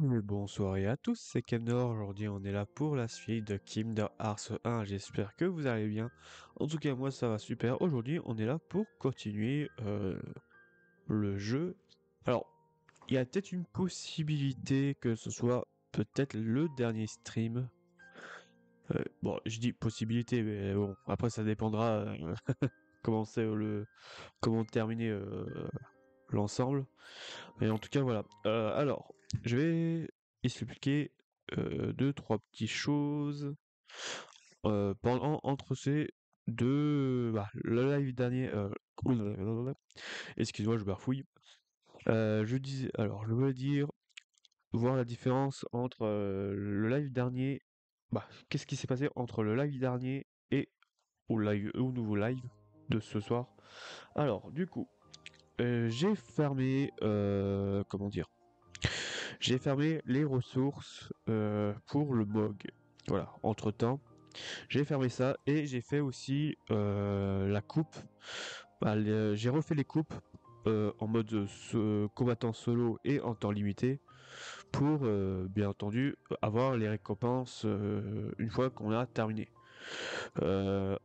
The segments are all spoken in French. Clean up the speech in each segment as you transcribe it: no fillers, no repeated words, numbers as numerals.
Bonsoir à tous, c'est Kemnor. Aujourd'hui, on est là pour la suite de Kingdom Hearts 1. J'espère que vous allez bien. En tout cas, moi, ça va super. Aujourd'hui, on est là pour continuer le jeu. Alors, il y a peut-être une possibilité que ce soit peut-être le dernier stream. Bon, je dis possibilité, mais bon, après, ça dépendra comment c'est comment terminer l'ensemble. Mais en tout cas, voilà. Alors, je vais expliquer deux, trois petites choses entre ces deux. Le live dernier. Excuse-moi, je bafouille. Je voulais dire, voir la différence entre le live dernier. Qu'est-ce qui s'est passé entre le live dernier et au nouveau live de ce soir? Alors, du coup, j'ai fermé. Comment dire? J'ai fermé les ressources pour le MOG. Voilà, entre-temps, j'ai fermé ça et j'ai fait aussi la coupe. J'ai refait les coupes en mode combattant solo et en temps limité pour, bien entendu, avoir les récompenses une fois qu'on a terminé.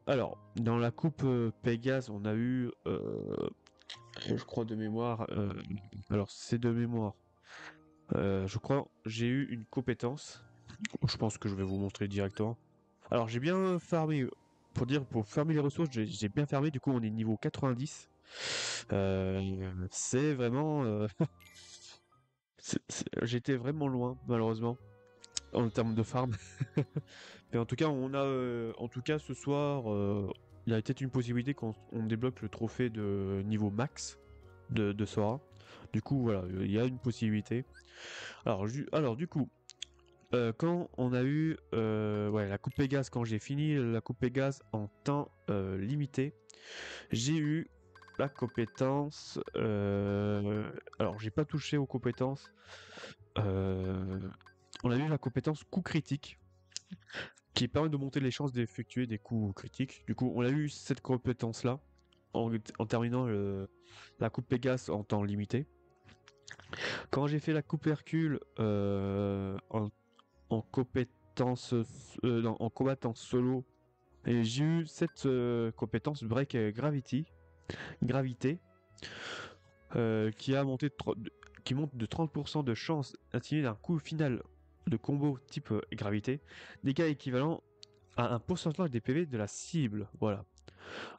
Alors, dans la coupe Pégase, on a eu, je crois de mémoire, alors c'est de mémoire. Je crois j'ai eu une compétence. Je pense que je vais vous montrer directement. Alors j'ai bien farmé. Pour farmer les ressources, j'ai bien farmé. Du coup, on est niveau 90. C'est vraiment. J'étais vraiment loin, malheureusement, en termes de farm. Mais en tout cas, en tout cas, ce soir, il y a peut-être une possibilité qu'on débloque le trophée de niveau max de Sora. Du coup, voilà, il y a une possibilité. Alors du coup, quand on a eu ouais, la coupe Pégase, quand j'ai fini la coupe Pégase en temps limité, j'ai eu la compétence. Alors, j'ai pas touché aux compétences. euh, on a eu la compétence coup critique qui permet de monter les chances d'effectuer des coups critiques. Du coup, on a eu cette compétence-là en terminant la coupe Pégase en temps limité. Quand j'ai fait la coupe Hercule en compétence, non, en combattant solo, et j'ai eu cette compétence Break Gravité, qui a monté qui monte de 30% de chance d'attirer d'un coup final de combo type gravité, dégâts équivalents à un pourcentage des PV de la cible. Voilà.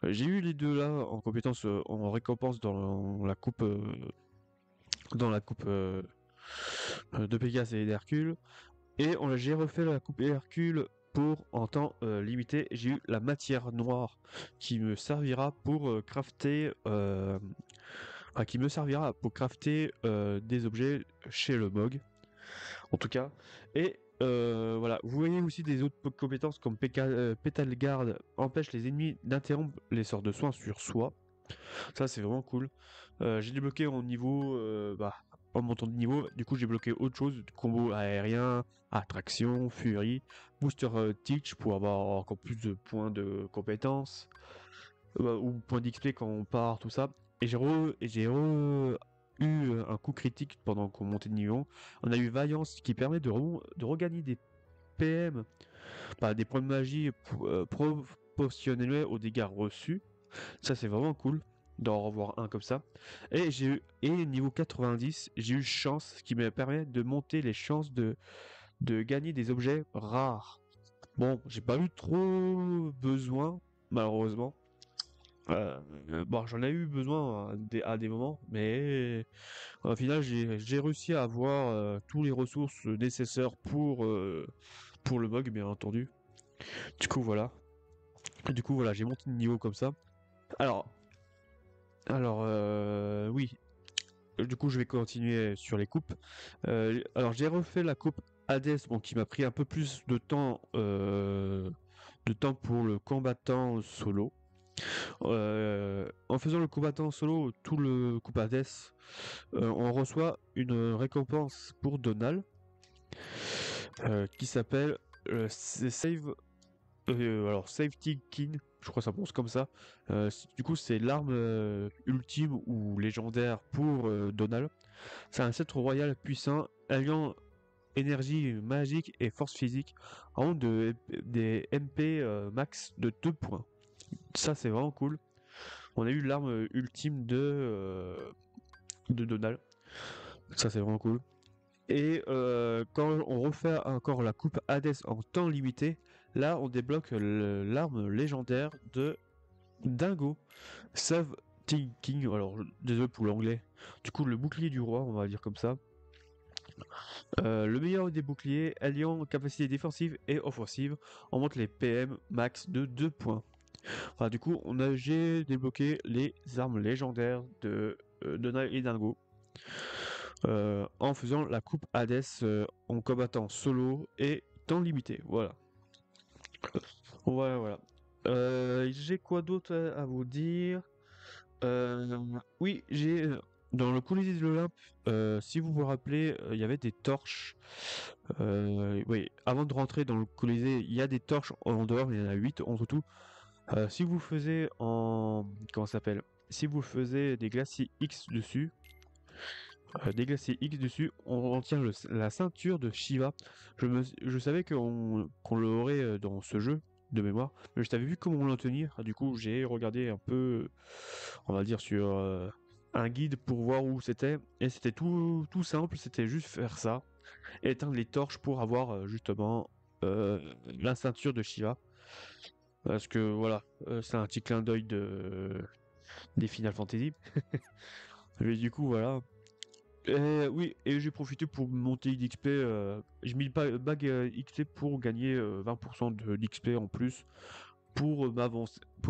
J'ai eu les deux là en compétence en récompense dans la coupe de Pégase et d'Hercule. Et j'ai refait la coupe Hercule pour en temps limité. J'ai eu la matière noire qui me servira pour crafter. Qui me servira pour crafter des objets chez le MOG, en tout cas. Et voilà, vous voyez aussi des autres compétences comme Petal Guard empêche les ennemis d'interrompre les sorts de soins sur soi. Ça, c'est vraiment cool. J'ai débloqué en montant de niveau. Du coup, j'ai bloqué autre chose, combo aérien, attraction, furie, booster teach pour avoir encore plus de points de compétences ou points d'XP quand on part, tout ça. Et j'ai eu un coup critique pendant qu'on montait de niveau. On a eu Vaillance qui permet de regagner des PM, des points de magie proportionnels aux dégâts reçus. Ça, c'est vraiment cool d'en revoir un comme ça. Et niveau 90, j'ai eu chance, ce qui me permet de monter les chances de gagner des objets rares. Bon, j'ai pas eu trop besoin, malheureusement. Bon, j'en ai eu besoin à des moments, mais au final, j'ai réussi à avoir tous les ressources nécessaires pour le bug, bien entendu. Du coup, voilà. Du coup, voilà, j'ai monté de niveau comme ça. Alors, oui. Du coup, je vais continuer sur les coupes. Alors, j'ai refait la coupe Hades, bon, qui m'a pris un peu plus de temps pour le combattant solo. En faisant le combattant solo, tout le coupe Hades, on reçoit une récompense pour Donald qui s'appelle Save. Alors, Safety King, je crois que ça prononce comme ça. Du coup, c'est l'arme ultime ou légendaire pour Donald. C'est un sceptre royal puissant, alliant énergie magique et force physique, en des MP max de 2 points. Ça, c'est vraiment cool. On a eu l'arme ultime de Donald. Ça, c'est vraiment cool. Et quand on refait encore la coupe Hades en temps limité, là, on débloque l'arme légendaire de Dingo. Save King. Alors, désolé pour l'anglais. Du coup, le bouclier du roi, on va dire comme ça. Le meilleur des boucliers, alliant capacité défensive et offensive, on monte les PM max de 2 points. Enfin, du coup, j'ai débloqué les armes légendaires de Donald et Dingo en faisant la coupe Hades en combattant solo et temps limité. Voilà. Voilà. J'ai quoi d'autre à vous dire? Oui, j'ai dans le Colisée de l'Olympe, si vous vous rappelez, il y avait des torches. Oui, avant de rentrer dans le Colisée, il y a des torches en dehors, il y en a 8 en tout. Si vous faisiez en comment ça s'appelle? Si vous faisiez des glaciers X dessus, on tient la ceinture de Shiva. Je savais qu'on l'aurait dans ce jeu de mémoire, mais je t'avais vu comment l'en tenir. Du coup, j'ai regardé un peu, on va dire sur un guide pour voir où c'était, et c'était tout simple. C'était juste faire ça, éteindre les torches pour avoir justement euh, la ceinture de Shiva. Parce que voilà, c'est un petit clin d'œil des Final Fantasy. Mais du coup, voilà. Oui, et j'ai profité pour monter d'XP. J'ai mis le bag XP pour gagner 20% de l'XP en plus pour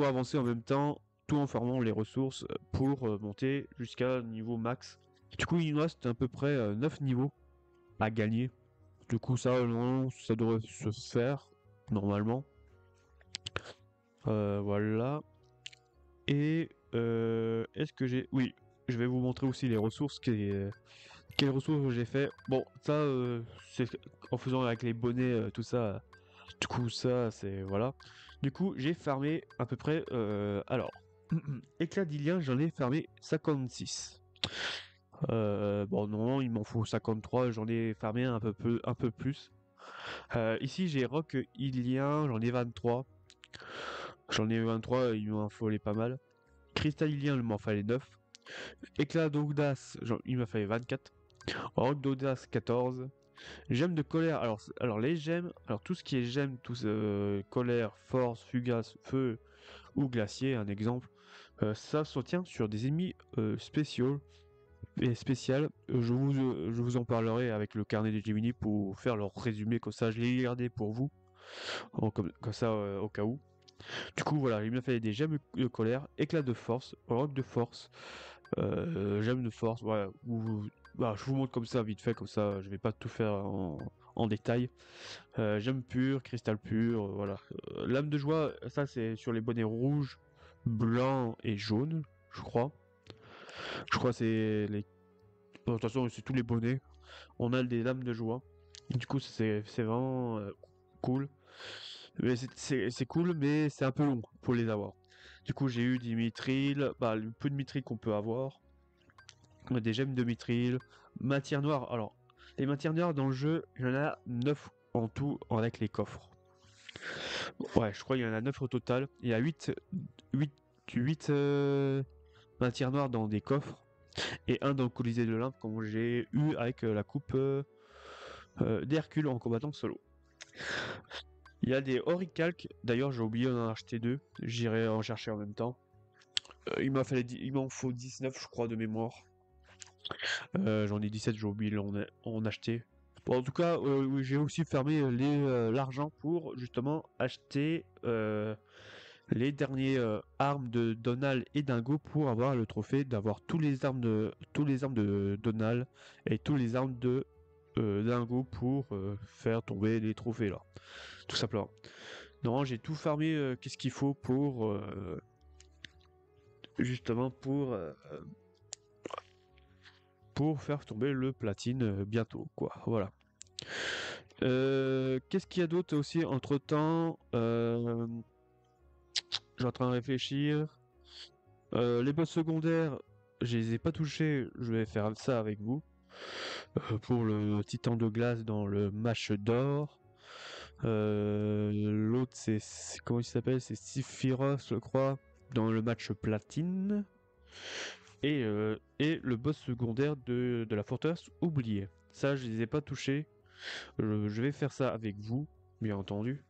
avancer en même temps, tout en farmant les ressources pour monter jusqu'à niveau max. Du coup, il nous reste à peu près 9 niveaux à gagner. Du coup, ça, normalement, ça devrait se faire normalement. Voilà. Et est-ce que j'ai... Oui, je vais vous montrer aussi les ressources quelles ressources j'ai fait. Bon, ça, c'est en faisant avec les bonnets, tout ça. Du coup, ça, c'est... Voilà. Du coup, j'ai farmé à peu près... alors, éclat d'Ilien, j'en ai farmé 56. Bon, normalement, il m'en faut 53. J'en ai farmé un peu plus. Ici, j'ai Rock Ilien, j'en ai 23. J'en ai 23, il m'en fallait pas mal. Cristal Ilien, il m'en fallait 9. Éclat d'audace, il m'a fallu 24. Rock d'audace, 14. Gemmes de colère, alors les gemmes, alors tout ce qui est gemmes, colère, force, fugace, feu ou glacier, un exemple, ça se tient sur des ennemis spéciaux et spéciales. Je vous en parlerai avec le carnet de Gemini pour faire leur résumé, comme ça je l'ai gardé pour vous, comme ça au cas où. Du coup voilà, il m'a fallu des gemmes de colère, éclat de force, roc de force, gemmes de force, voilà, bah, je vous montre comme ça vite fait, comme ça je vais pas tout faire en détail. Gemme pure, cristal pur, voilà. Lame de joie, ça c'est sur les bonnets rouges, blancs et jaunes, je crois. Je crois que c'est les... Bon, de toute façon, c'est tous les bonnets. On a des lames de joie. Du coup, c'est vraiment cool. Mais c'est cool, mais c'est un peu long pour les avoir. Du coup, j'ai eu des mithril, bah, le peu de mithril qu'on peut avoir. Des gemmes de mithril, matière noire. Alors, les matières noires dans le jeu, il y en a 9 en tout avec les coffres. Ouais, je crois qu'il y en a 9 au total. Il y a 8 matières noires dans des coffres et un dans le Colisée de l'Olympe, comme j'ai eu avec la coupe d'Hercule en combattant solo. Il y a des oricalques, d'ailleurs j'ai oublié d'en acheter 2, j'irai en chercher en même temps. Il m'en faut 19 je crois de mémoire. J'en ai 17, j'ai oublié d'en acheter. Bon, en tout cas, oui, j'ai aussi fermé l'argent pour justement acheter les derniers armes de Donald et Dingo pour avoir le trophée d'avoir tous les armes de Donald et tous les armes de Dingo pour faire tomber les trophées là, tout simplement. Non, j'ai tout farmé. Qu'est-ce qu'il faut pour justement pour faire tomber le platine bientôt, quoi. Voilà. Qu'est-ce qu'il y a d'autre aussi entre temps? Je suis en train de réfléchir. Les boss secondaires, je les ai pas touchés. Je vais faire ça avec vous. pour le Titan de glace dans le match d'or. L'autre, comment il s'appelle? C'est Sephiroth, je crois, dans le match platine. Et le boss secondaire de la forteresse oubliée. Ça, je les ai pas touchés. Je vais faire ça avec vous, bien entendu.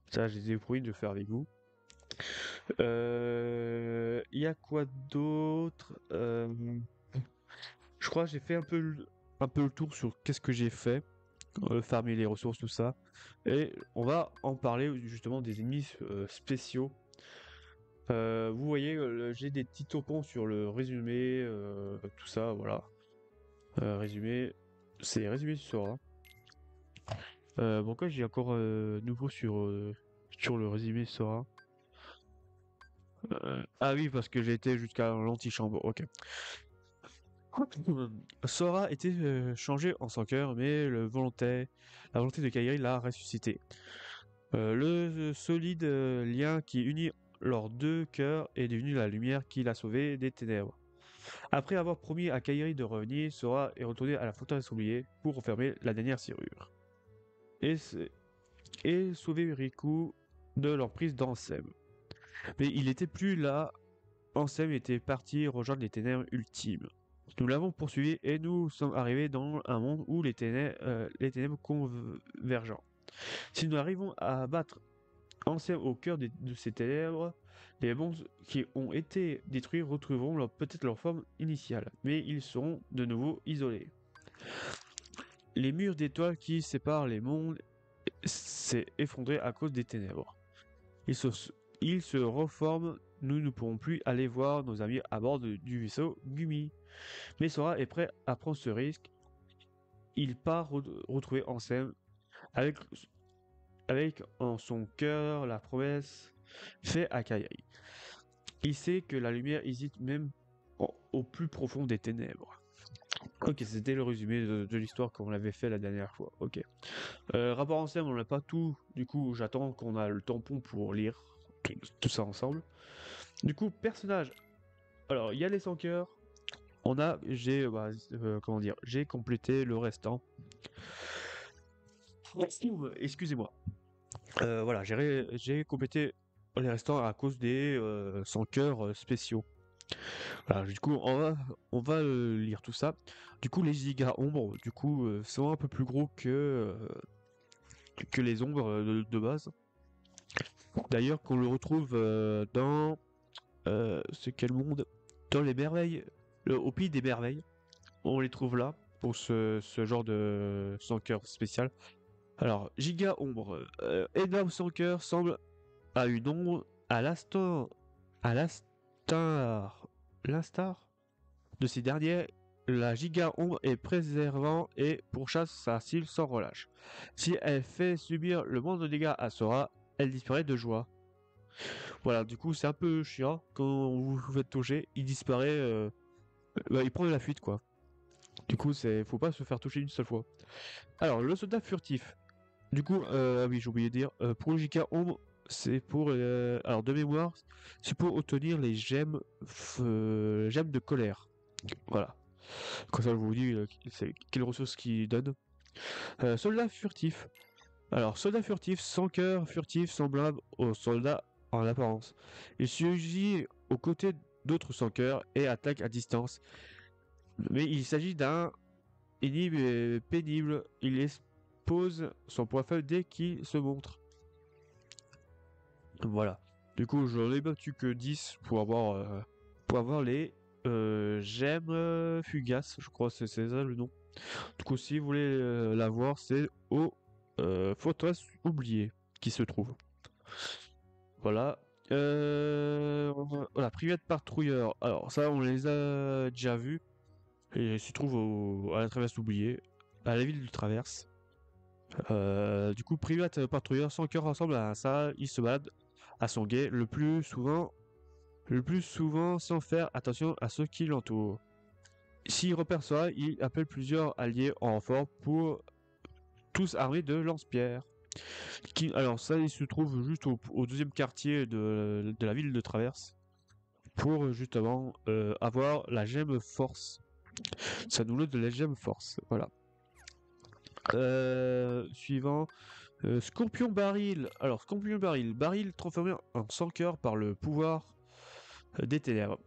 Ça, je les ai promis de le faire avec vous. Il y a quoi d'autre? Je crois que j'ai fait un peu le tour sur qu'est-ce que j'ai fait, farmer les ressources, tout ça. Et on va en parler justement des ennemis spéciaux. Vous voyez, j'ai des petits topons sur le résumé, tout ça, voilà. Résumé, c'est résumé sur Sora. Bon, quoi, j'ai encore nouveau sur le résumé Sora. Ah oui, parce que j'ai été jusqu'à l'antichambre, ok. Sora était changé en son cœur, mais la volonté de Kairi l'a ressuscité. Le solide lien qui unit leurs deux cœurs est devenu la lumière qui l'a sauvé des ténèbres. Après avoir promis à Kairi de revenir, Sora est retourné à la forteresse oubliée pour refermer la dernière serrure. Et sauver Riku de leur prise d'Ansem. Mais il n'était plus là, Ansem était parti rejoindre les ténèbres ultimes. Nous l'avons poursuivi et nous sommes arrivés dans un monde où les ténèbres convergent. Si nous arrivons à battre Ansem au cœur de ces ténèbres, les monstres qui ont été détruits retrouveront peut-être leur forme initiale, mais ils seront de nouveau isolés. Les murs d'étoiles qui séparent les mondes s'est effondré à cause des ténèbres. Ils se reforment, nous ne pourrons plus aller voir nos amis à bord du vaisseau Gumi. Mais Sora est prêt à prendre ce risque. Il part retrouver Ansem avec en son cœur la promesse faite à Kairi. Il sait que la lumière hésite même au plus profond des ténèbres. Ok, c'était le résumé de l'histoire qu'on l'avait fait la dernière fois. Ok. Rapport Ansem, on n'a pas tout. Du coup, j'attends qu'on a le tampon pour lire tout ça ensemble. Du coup, personnage. Alors, il y a les 100 cœurs. Comment dire, j'ai complété le restant. Excusez-moi. Voilà, j'ai complété les restants à cause des 100 cœurs spéciaux. Voilà, du coup, on va lire tout ça. Du coup, les gigas ombres, du coup, sont un peu plus gros que les ombres de base. D'ailleurs, qu'on le retrouve dans c'est quel monde? Dans les merveilles, au pays des merveilles. On les trouve là pour ce genre de 100 cœurs spécial. Alors, giga ombre, énorme sans cœur semble à une ombre à l'instar de ces derniers. La giga ombre est préservant et pourchasse sa cible sans relâche. Si elle fait subir le moins de dégâts à Sora, elle disparaît de joie. Voilà, du coup c'est un peu chiant quand vous vous faites toucher, il disparaît, il prend de la fuite quoi. Du coup faut pas se faire toucher une seule fois. Alors le soldat furtif. Du coup, oui, j'ai oublié de dire, pour le JK Ombre, c'est pour, alors de mémoire, c'est pour obtenir les gemmes de colère. Voilà. Comme ça, je vous dis c'est quelles ressources qu'il donne. Soldat furtif. Alors, soldat furtif, sans cœur, furtif, semblable au soldat en apparence. Il surgit aux côtés d'autres sans cœur et attaque à distance. Mais il s'agit d'un énigme pénible. Il expose son point faible dès qu'il se montre. Voilà. Du coup, j'en ai battu que 10 pour avoir les gemmes fugaces. Je crois que c'est ça le nom. Du coup, si vous voulez la voir, c'est au forteresse oubliée qui se trouve. Voilà. Voilà, private patrouilleur. Alors, ça, on les a déjà vus. Et ils se trouvent à la traverse oubliée, à la ville de Traverse. Du coup, private patrouilleur sans cœur ensemble à ça, ils se baladent à son guet le plus souvent sans faire attention à ceux qui l'entourent. S'il repère ça, il appelle plusieurs alliés en renfort pour tous armés de lance-pierres. Alors ça, il se trouve juste au deuxième quartier de la ville de Traverse pour justement avoir la gemme force. Ça nous donne de la gemme force. Voilà. Suivant. Scorpion baril. Alors, Scorpion baril. Baril transformé en sans cœur par le pouvoir des ténèbres.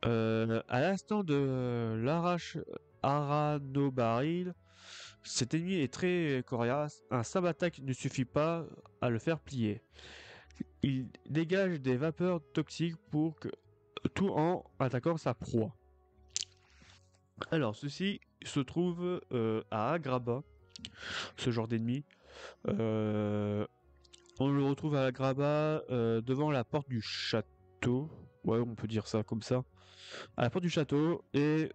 À l'instant de l'arrache Aranobaril, cet ennemi est très coriace. Un simple attaque ne suffit pas à le faire plier. Il dégage des vapeurs toxiques pour que tout en attaquant sa proie. Alors, ceci se trouve à Agrabah, ce genre d'ennemi. Euh, on le retrouve à Agrabah devant la porte du château. Ouais, on peut dire ça comme ça. À la porte du château et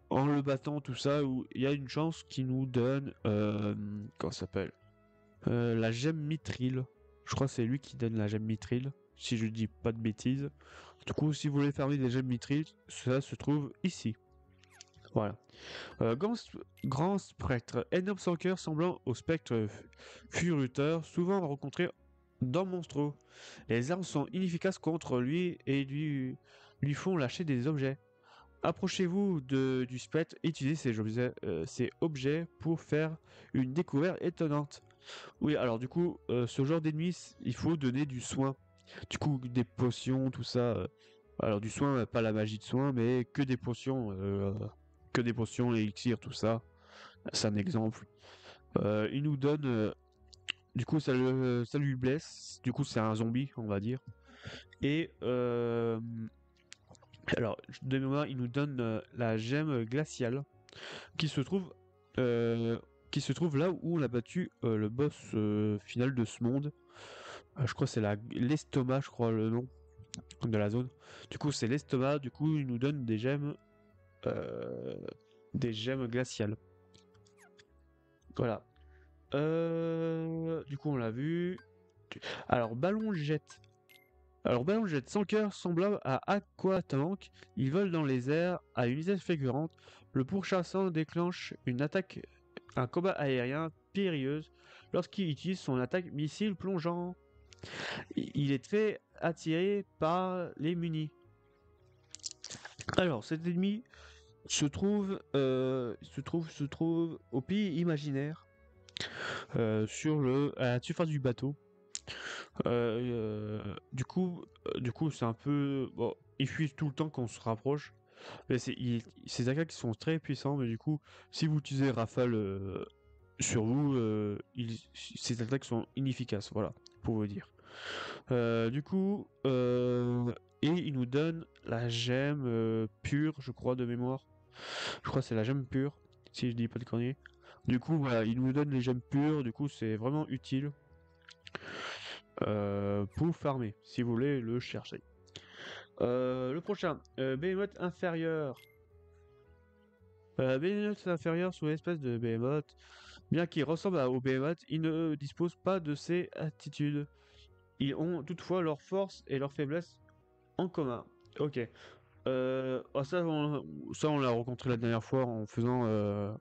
en le battant tout ça, où il y a une chance qui nous donne comment ça s'appelle la gemme mithril. Je crois que c'est lui qui donne la gemme mithril, si je dis pas de bêtises. Du coup, si vous voulez farmer des gemmes mithril, ça se trouve ici. Voilà. Grand spectre, énorme sans cœur semblant au spectre furuteur, souvent rencontré dans Monstro. Les armes sont inefficaces contre lui et lui font lâcher des objets. Approchez-vous du spectre et utilisez ces objets pour faire une découverte étonnante. Oui, alors du coup, ce genre d'ennemi, il faut donner du soin. Du coup, des potions, tout ça. Alors du soin, pas la magie de soin, mais que des potions. Que des potions, élixirs, tout ça. C'est un exemple. Il nous donne... du coup, ça lui blesse. Du coup, c'est un zombie, on va dire. Et... alors, de mémoire, il nous donne la gemme glaciale qui se trouve... qui se trouve là où on a battu le boss final de ce monde. Je crois que c'est l'estomac, je crois le nom de la zone. Du coup, c'est l'estomac. Du coup, il nous donne euh, des gemmes glaciales. Voilà. Du coup, on l'a vu. Alors, ballon jet. Alors, ballon jet sans cœur, semblable à Aquatank. Il vole dans les airs à une vitesse fulgurante. Le pourchassant déclenche un combat aérien périlleuse lorsqu'il utilise son attaque missile plongeant. Il est très attiré par les munis. Alors, cet ennemi se trouve au pays imaginaire, à la surface du bateau. Du coup, c'est un peu, bon, il fuit tout le temps quand on se rapproche. Mais ces attaques qui sont très puissants, mais du coup, si vous utilisez Rafale sur vous, ces attaques sont inefficaces, voilà, pour vous dire. Du coup, et il nous donne la gemme pure, je crois, de mémoire. Je crois que c'est la gemme pure, si je dis pas de conneries. Du coup, voilà, il nous donne les gemmes pures, du coup, c'est vraiment utile pour farmer, si vous voulez le chercher. Le prochain, Behemoth inférieur. Behemoth inférieur sont une espèce de Behemoth. Bien qu'il ressemble au Behemoth, ils ne disposent pas de ces attitudes. Ils ont toutefois leur force et leur faiblesse en commun. Ok. Ça, on l'a rencontré la dernière fois en faisant...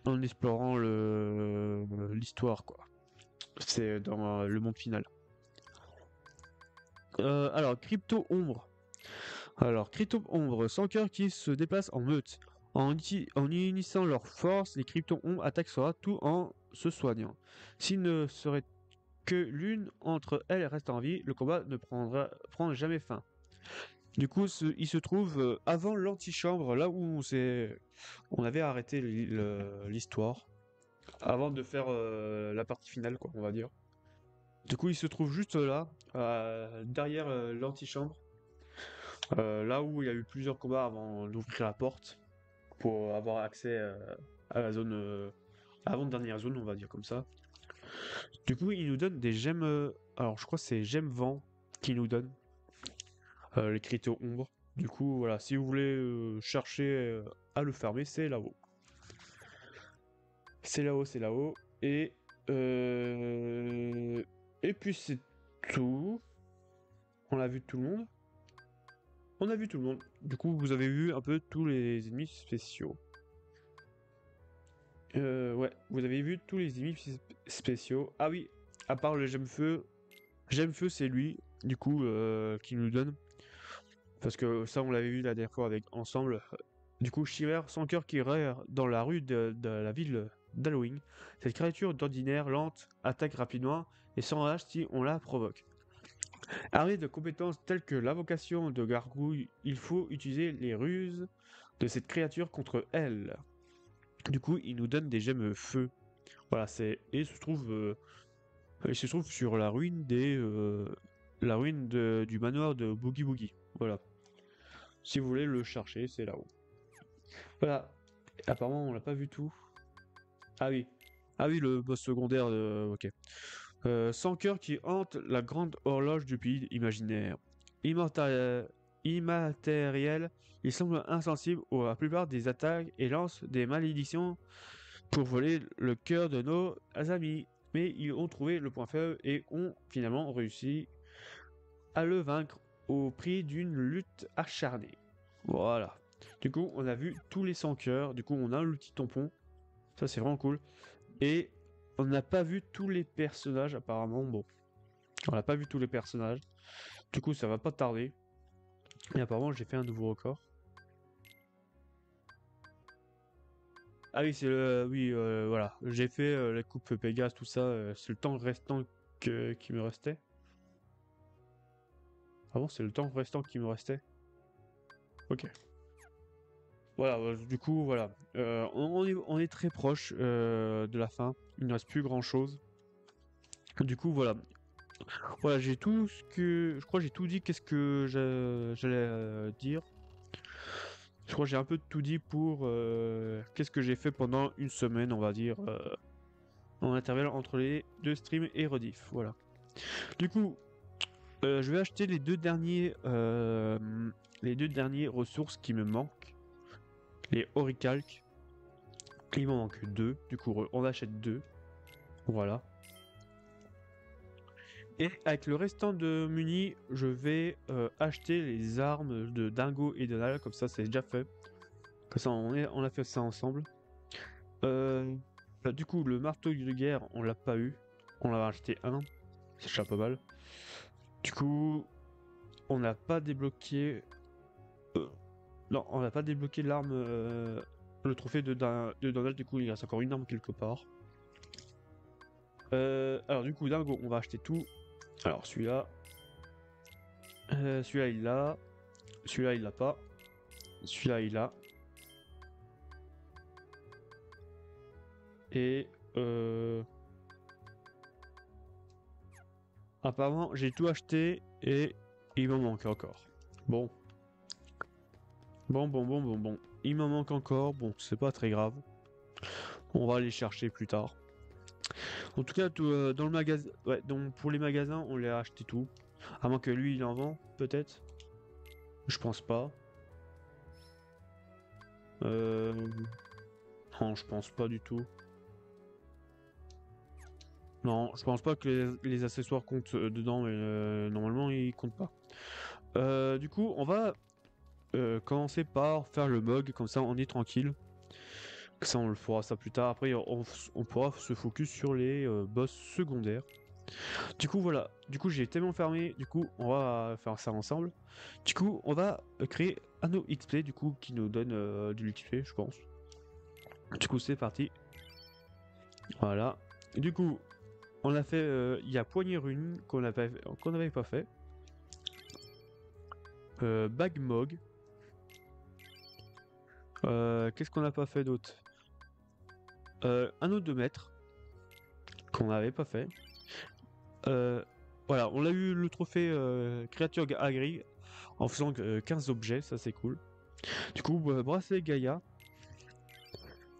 en explorant l'histoire, quoi. C'est dans le monde final. Alors, Crypto Ombre. Alors, Crypto Ombre, sans cœur qui se déplace en meute. En unissant leurs forces, les Crypto Ombres attaquent sera tout en se soignant. S'il ne serait que l'une entre elles reste en vie, le combat ne prend jamais fin. Du coup, il se trouve avant l'antichambre, là où on avait arrêté l'histoire, avant de faire la partie finale, quoi, on va dire. Du coup, il se trouve juste là, derrière l'antichambre, là où il y a eu plusieurs combats avant d'ouvrir la porte pour avoir accès à la zone, avant-dernière zone, on va dire comme ça. Du coup, il nous donne des gemmes, alors je crois que c'est gemmes vent qu'il nous donne, les crypto ombres. Du coup, voilà, si vous voulez chercher à le farmer, c'est là-haut. C'est là-haut, c'est là-haut. Euh, et puis c'est tout. On a vu tout le monde. On a vu tout le monde. Du coup, vous avez vu un peu tous les ennemis spéciaux. Ouais, vous avez vu tous les ennemis spéciaux. Ah oui, à part le gemme feu. Gemme feu, c'est lui, du coup, qui nous donne. Parce que ça, on l'avait vu la dernière fois avec ensemble. Du coup, Chimère, sans cœur qui erre dans la rue de la ville d'Halloween. Cette créature d'ordinaire lente attaque rapidement et sans rage si on la provoque. Armé de compétences telles que l'invocation de gargouille, il faut utiliser les ruses de cette créature contre elle. Du coup, il nous donne des gemmes feu. Voilà, c'est il se trouve sur la ruine du manoir de Boogie Boogie. Voilà. Si vous voulez le chercher, c'est là-haut. Voilà. Apparemment, on l'a pas vu tout. Ah oui. Ah oui, le boss secondaire. Ok. Sans cœur qui hante la grande horloge du pays imaginaire. Immatériel, il semble insensible à la plupart des attaques et lance des malédictions pour voler le cœur de nos amis. Mais ils ont trouvé le point faible et ont finalement réussi à le vaincre au prix d'une lutte acharnée. Voilà. Du coup, on a vu tous les 100 cœurs. Du coup, on a le petit tampon. Ça, c'est vraiment cool. Et on n'a pas vu tous les personnages, apparemment. Bon, on n'a pas vu tous les personnages. Du coup, ça va pas tarder. Et apparemment, j'ai fait un nouveau record. Ah oui, c'est le... Oui, voilà. J'ai fait la coupe Pégase, tout ça. C'est le temps restant qui me restait. Ah bon, c'est le temps restant qui me restait. Ok. Voilà, du coup, voilà. On est très proche de la fin. Il ne reste plus grand-chose. Du coup, voilà. Voilà, j'ai tout ce que... Je crois que j'ai tout dit. Qu'est-ce que j'allais dire? Je crois que j'ai un peu tout dit pour qu'est-ce que j'ai fait pendant une semaine, on va dire, en intervalle entre les deux streams et rediff. Voilà. Du coup, je vais acheter les deux derniers ressources qui me manquent. Les oricalques. Il m'en manque deux. Du coup, on achète deux. Voilà. Et avec le restant de munis, je vais acheter les armes de Dingo et de Nala. Comme ça, c'est déjà fait. Comme ça, on a fait ça ensemble. Du coup, le marteau de guerre, on l'a pas eu. On l'a acheté un. C'est déjà pas mal. Du coup, on n'a pas débloqué. Non, on n'a pas débloqué l'arme. Le trophée de Donald. Du coup, il reste encore une arme quelque part. Alors, du coup, Dingo, on va acheter tout. Alors, celui-là. Celui-là, il l'a. Celui-là, il l'a pas. Celui-là, il l'a. Et. Apparemment, j'ai tout acheté et il m'en manque encore. Bon. Bon. Il m'en manque encore. Bon, c'est pas très grave. On va aller chercher plus tard. En tout cas, dans le magasin. Ouais, donc pour les magasins, on les a acheté tout. À moins que lui, il en vend, peut-être. Je pense pas. Non, je pense pas du tout. Non, je pense pas que les accessoires comptent dedans, mais normalement, ils comptent pas. Du coup, on va commencer par faire le mog, comme ça on est tranquille. Ça on le fera ça plus tard. Après on pourra se focus sur les boss secondaires. Du coup voilà, du coup j'ai tellement fermé, du coup on va faire ça ensemble. Du coup on va créer un autre XP du coup qui nous donne de l'XP je pense. Du coup c'est parti. Voilà. Du coup on a fait, il y a poignée rune qu'on n'avait pas fait. Bagmog. Qu'est-ce qu'on n'a pas fait d'autre? Un autre 2 mètres qu'on n'avait pas fait. Voilà, on a eu le trophée créature agri en faisant 15 objets, ça c'est cool. Du coup, bracelet Gaïa,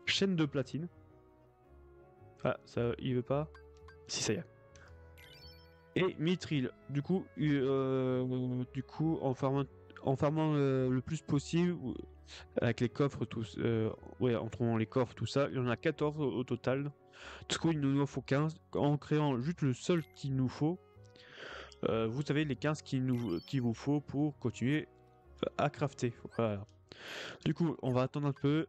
chaîne de platine. Ah, ça, il veut pas. Si, ça y est. Et Mithril. Du coup, en farmant le plus possible, avec les coffres, tous, ouais, en trouvant les coffres, tout ça, il y en a 14 au total. Du coup, il nous en faut 15. En créant juste le seul qu'il nous faut, vous avez les 15 qu'il vous faut pour continuer à crafter. Voilà. Du coup, on va attendre un peu.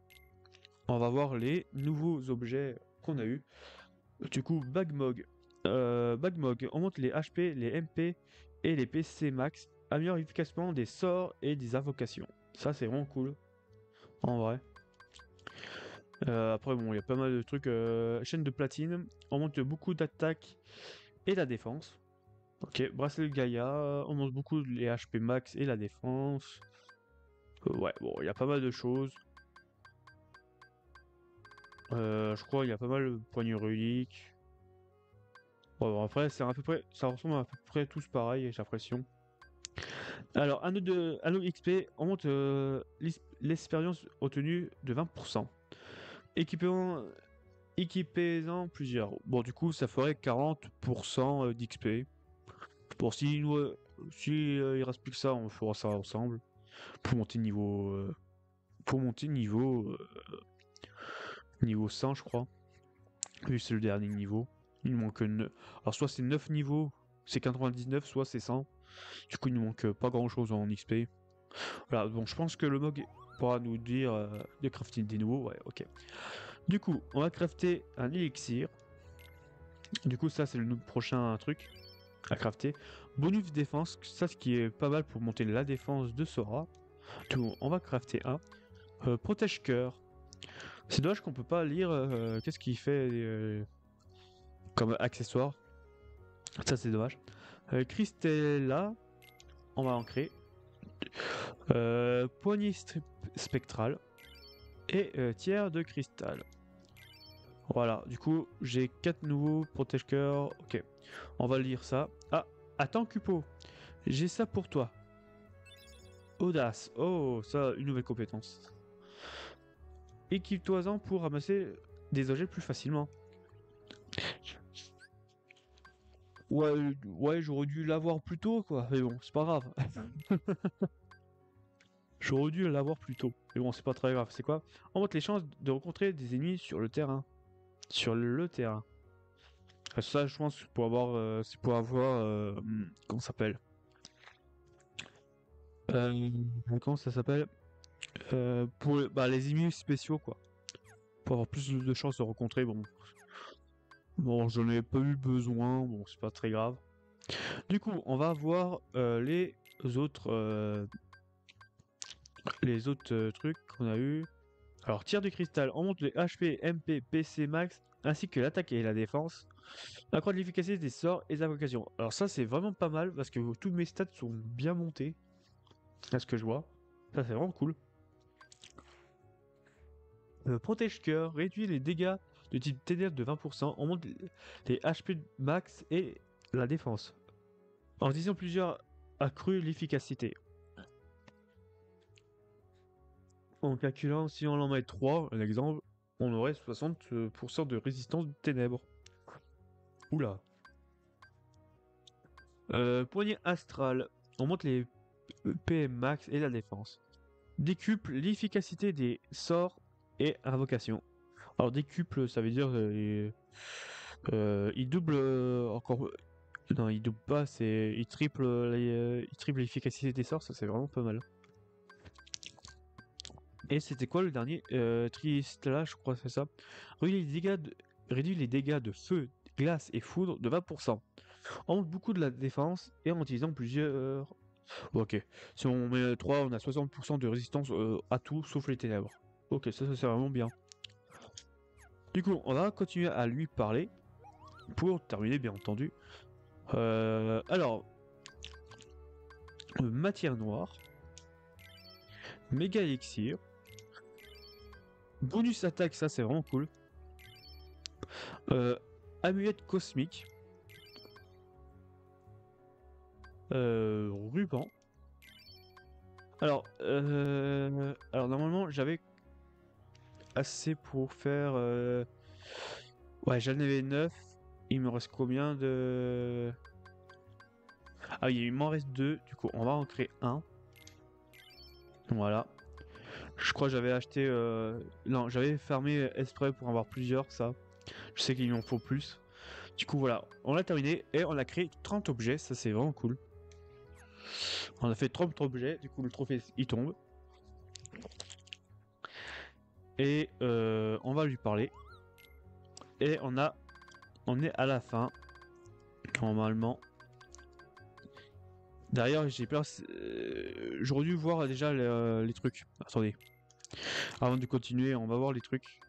On va voir les nouveaux objets qu'on a eu. Du coup, Bagmog. Bagmog, on monte les HP, les MP et les PC max améliore efficacement des sorts et des invocations. Ça, c'est vraiment cool, en vrai. Après, bon, il y a pas mal de trucs. Chaîne de platine, on monte beaucoup d'attaques et la défense. Ok, bracelet de Gaïa, on monte beaucoup les HP max et la défense. Ouais, bon, il y a pas mal de choses. Je crois qu'il y a pas mal de poignées reliques. Bon, après, c'est à peu près, ça ressemble à peu près tous pareil, j'ai l'impression. Alors, anneau XP, on monte l'expérience obtenue de 20%. Équipement, équipez-en plusieurs. Bon, du coup, ça ferait 40% d'XP. Bon, si il reste plus que ça, on fera ça ensemble. Pour monter niveau 100, je crois. Vu que c'est le dernier niveau. Il nous manque alors soit c'est 9 niveaux, c'est 99, soit c'est 100. Du coup, il nous manque pas grand chose en XP. Voilà, bon, je pense que le mog pourra nous dire de crafter des nouveaux. Ouais, ok. Du coup, on va crafter un élixir. Du coup, ça, c'est le prochain truc à crafter. Bonus défense, ça, ce qui est pas mal pour monter la défense de Sora. Tout, on va crafter un. Protège cœur. C'est dommage qu'on peut pas lire qu'est-ce qu'il fait comme accessoire. Ça, c'est dommage. Christella, on va en créer. Poignée spectrale. Et tiers de cristal. Voilà, du coup, j'ai 4 nouveaux protège-cœurs. Ok, on va lire ça. Ah, attends, Cupo, j'ai ça pour toi. Audace. Oh, ça, une nouvelle compétence. Équipe-toi-en pour ramasser des objets plus facilement. Ouais, ouais, j'aurais dû l'avoir plus tôt, quoi. Mais bon, c'est pas grave. J'aurais dû l'avoir plus tôt. Mais bon, c'est pas très grave. C'est quoi? On monte les chances de rencontrer des ennemis sur le terrain. Sur le terrain. Ça, je pense, c'est pour avoir, comment ça s'appelle? Euh, comment ça s'appelle? Pour bah, les ennemis spéciaux, quoi. Pour avoir plus de chances de rencontrer, bon, j'en ai pas eu besoin, bon, c'est pas très grave. Du coup, on va voir autres, euh, les autres trucs qu'on a eu. Alors, tir du cristal, on monte les HP, MP, PC max, ainsi que l'attaque et la défense. Accroître l'efficacité des sorts et des invocations. Alors ça, c'est vraiment pas mal, parce que tous mes stats sont bien montés, à ce que je vois. Ça, c'est vraiment cool. Protège-cœur, réduit les dégâts de type ténèbres de 20%, on monte les HP max et la défense. En disant plusieurs accru l'efficacité. En calculant, si on en met 3, un exemple, on aurait 60% de résistance de ténèbres. Oula. Poignée astrale, on monte les PM max et la défense. Décuple l'efficacité des sorts et invocations. Alors décuple, ça veut dire il double encore. Non, il double pas, il triple l'efficacité des sorts, ça c'est vraiment pas mal. Et c'était quoi le dernier Tristela, je crois que c'est ça. Réduit les dégâts de feu, glace et foudre de 20%. On monte beaucoup de la défense et en utilisant plusieurs. Ok, si on met 3, on a 60% de résistance à tout sauf les ténèbres. Ok, ça c'est vraiment bien. Du coup, on va continuer à lui parler pour terminer, bien entendu. Alors, matière noire, méga élixir, bonus attaque, ça c'est vraiment cool. Amulette cosmique, ruban. Alors normalement j'avais assez pour faire. Ouais, j'en avais 9. Il me reste combien de. Ah oui, il m'en reste 2. Du coup, on va en créer un. Voilà. Je crois que j'avais acheté. Non, j'avais fermé exprès pour avoir plusieurs, ça. Je sais qu'il m'en faut plus. Du coup, voilà. On a terminé et on a créé 30 objets. Ça, c'est vraiment cool. On a fait 30 objets. Du coup, le trophée, il tombe. Et on va lui parler. Et on est à la fin. Normalement. Derrière, j'ai peur. J'aurais dû voir déjà les trucs. Attendez. Avant de continuer, on va voir les trucs.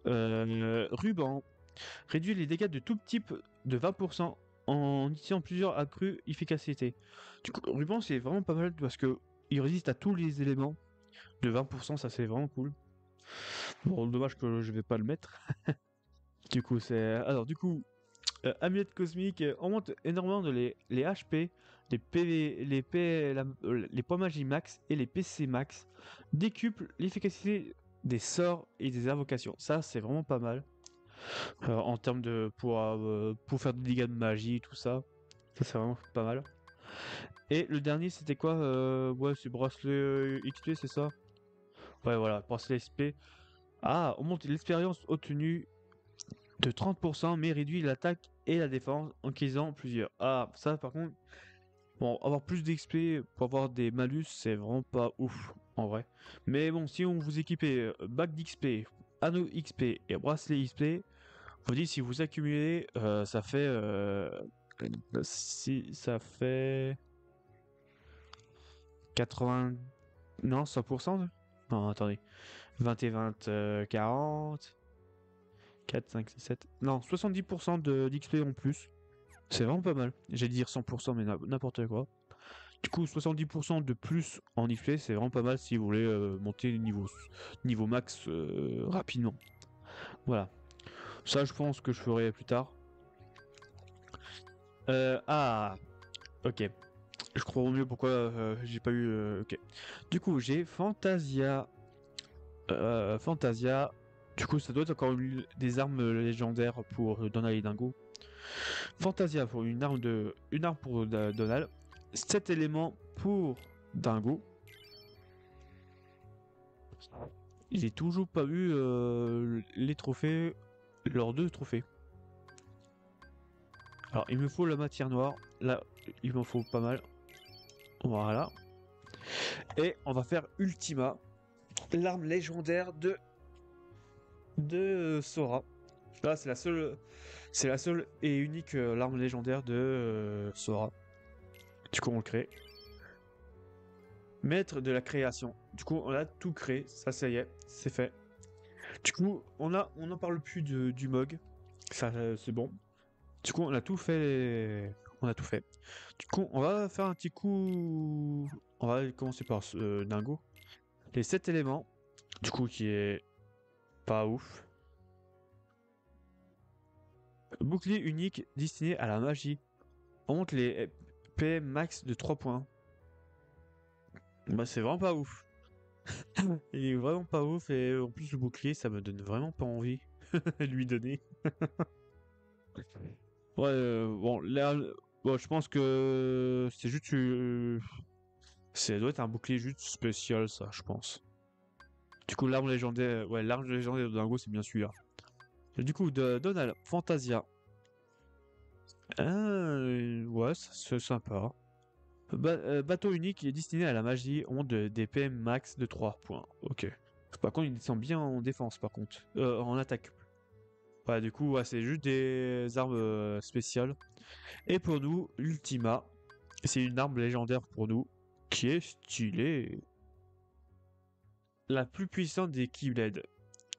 Ruban. Réduit les dégâts de tout type de 20% en utilisant plusieurs accrus efficacité. Du coup, ruban, c'est vraiment pas mal parce que il résiste à tous les éléments. De 20%, ça c'est vraiment cool. Bon, dommage que je vais pas le mettre. Du coup, c'est. Alors, du coup, amulette cosmique augmente énormément les HP, les PV, les points magie max et les PC max. Décuple l'efficacité des sorts et des invocations. Ça, c'est vraiment pas mal. En termes de. Pour faire des dégâts de magie, tout ça. Ça, c'est vraiment pas mal. Et le dernier, c'était quoi Ouais, c'est bracelet XP, c'est ça? Ouais, voilà, bracelet XP. Ah, on monte l'expérience obtenue de 30%, mais réduit l'attaque et la défense en utilisant plusieurs. Ah, ça par contre, bon, avoir plus d'XP pour avoir des malus, c'est vraiment pas ouf, en vrai. Mais bon, si on vous équipez bac d'XP, anneau XP et bracelet XP, vous dites si vous accumulez, ça fait... si, ça fait... 80... Non, 100%. Non, attendez. 20 et 20, 40... 4, 5, 6, 7... Non, 70% d'XP en plus. C'est vraiment pas mal. J'allais dire 100%, mais n'importe quoi. Du coup, 70% de plus en XP, c'est vraiment pas mal si vous voulez monter niveau max rapidement. Voilà. Ça, je pense que je ferai plus tard. Ah, ok. Je crois au mieux pourquoi j'ai pas eu. Ok. Du coup, j'ai Fantasia. Fantasia. Du coup, ça doit être encore des armes légendaires pour Donald et Dingo. Fantasia pour une arme pour Donald. 7 éléments pour Dingo. J'ai toujours pas eu les trophées, leurs 2 trophées. Alors, il me faut la matière noire. Là, il m'en faut pas mal. Voilà. Et on va faire Ultima, l'arme légendaire de Sora. Là, c'est la seule et unique l'arme légendaire de Sora. Du coup, on le crée. Maître de la création. Du coup, on a tout créé. Ça y est, c'est fait. Du coup, on n'en parle plus du MOG. Ça, c'est bon. Du coup, on a tout fait. On a tout fait. Du coup, on va faire un petit coup. On va commencer par Dingo. Les 7 éléments. Du coup, qui est pas ouf. Bouclier unique destiné à la magie. On monte les PM max de 3 points. Bah, c'est vraiment pas ouf. Il est vraiment pas ouf. Et en plus, le bouclier, ça me donne vraiment pas envie de lui donner. Ouais, bon, là, bon, je pense que c'est juste. Ça doit être un bouclier juste spécial, ça, je pense. Du coup, l'arme légendaire, ouais, l'arme légendaire de Dingo, c'est bien celui-là. Et du coup, Donald, Fantasia. Ouais, c'est sympa. Bateau unique, il est destiné à la magie, ont des PM max de 3 points. Ok. Par contre, il descend bien en défense, par contre. En attaque. Ouais, du coup, ouais, c'est juste des armes spéciales. Et pour nous, l'Ultima, c'est une arme légendaire pour nous, qui est stylée. La plus puissante des Keyblades.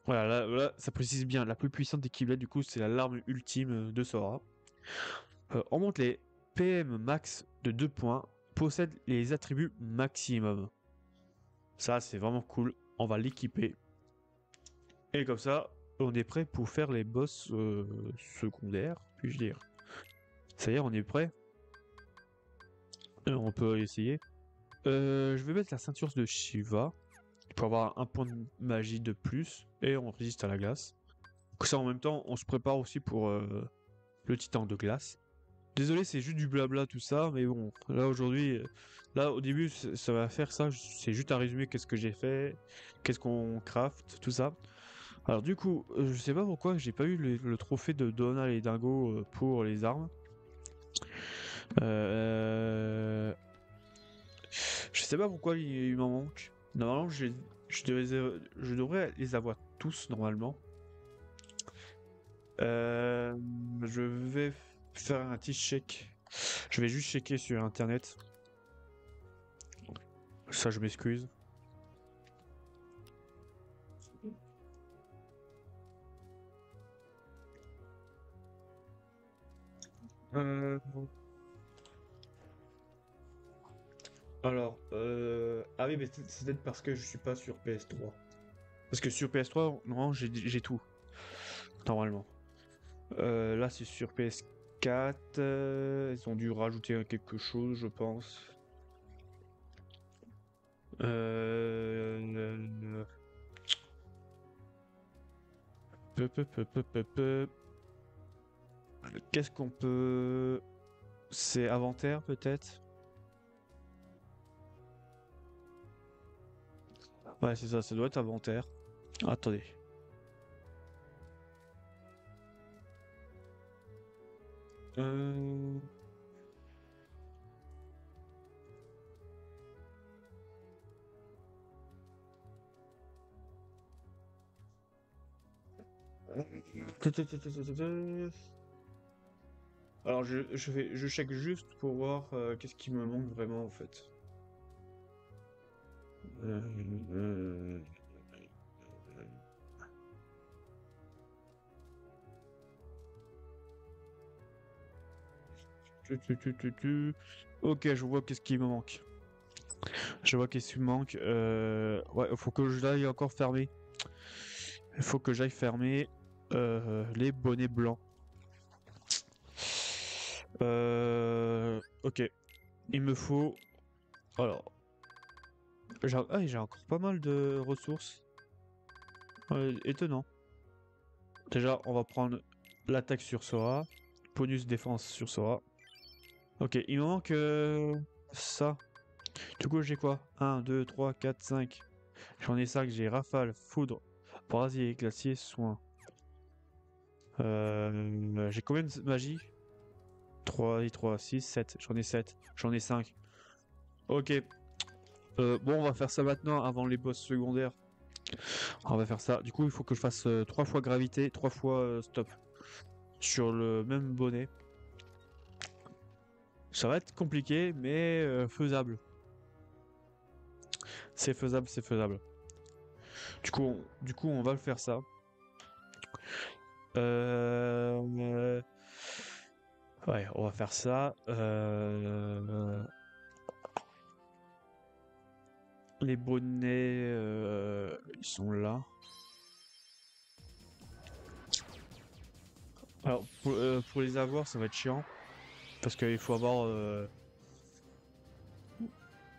Voilà, là, ça précise bien, la plus puissante des Keyblades, du coup, c'est la larme ultime de Sora. On monte les PM max de 2 points, possède les attributs maximum. Ça, c'est vraiment cool. On va l'équiper. Et comme ça, on est prêt pour faire les boss secondaires, puis-je dire. Ça y est, on est prêt. On peut essayer. Je vais mettre la ceinture de Shiva pour avoir un point de magie de plus et on résiste à la glace. Comme ça, en même temps, on se prépare aussi pour le titan de glace. Désolé, c'est juste du blabla tout ça, mais bon, là aujourd'hui, là au début, ça va faire ça. C'est juste un résumé qu'est-ce que j'ai fait, qu'est-ce qu'on craft, tout ça. Alors du coup, je sais pas pourquoi j'ai pas eu le trophée de Donald et Dingo pour les armes. Je sais pas pourquoi il m'en manque. Normalement, je devrais les avoir tous normalement. Je vais faire un petit check Je vais juste checker sur internet. Ça, je m'excuse. Alors, ah oui, mais c'est peut-être parce que je suis pas sur PS3. Parce que sur PS3, normalement, j'ai tout. Normalement. Là, c'est sur PS4. Ils ont dû rajouter quelque chose, je pense. Euh... Qu'est-ce qu'on peut... C'est inventaire, peut-être? Ouais, c'est ça doit être inventaire. Attendez. Euh... Alors je check juste pour voir qu'est-ce qui me manque vraiment en fait. Euh, Ok, je vois qu'est-ce qui me manque. Je vois qu'est-ce qui me manque. Ouais, il faut que j'aille encore fermer. Il faut que j'aille fermer les bonnets blancs. Ok. Il me faut. Alors. J'ai encore pas mal de ressources. Étonnant. Déjà, on va prendre l'attaque sur Sora. Bonus défense sur Sora. Ok, il me manque ça. Du coup, j'ai quoi? 1, 2, 3, 4, 5. J'en ai 5. J'ai rafale, foudre, brasier, glacier, soin. J'ai combien de magie? 3 et 3, 6, 7. J'en ai 7. J'en ai 5. Ok. Bon, on va faire ça maintenant avant les boss secondaires. On va faire ça. Du coup, il faut que je fasse 3 fois gravité, 3 fois stop. Sur le même bonnet. Ça va être compliqué, mais faisable. C'est faisable, c'est faisable. Du coup, on va le faire ça. Ouais, on va faire ça. Les bonnets, ils sont là. Alors, pour les avoir, ça va être chiant. Parce qu'il faut avoir...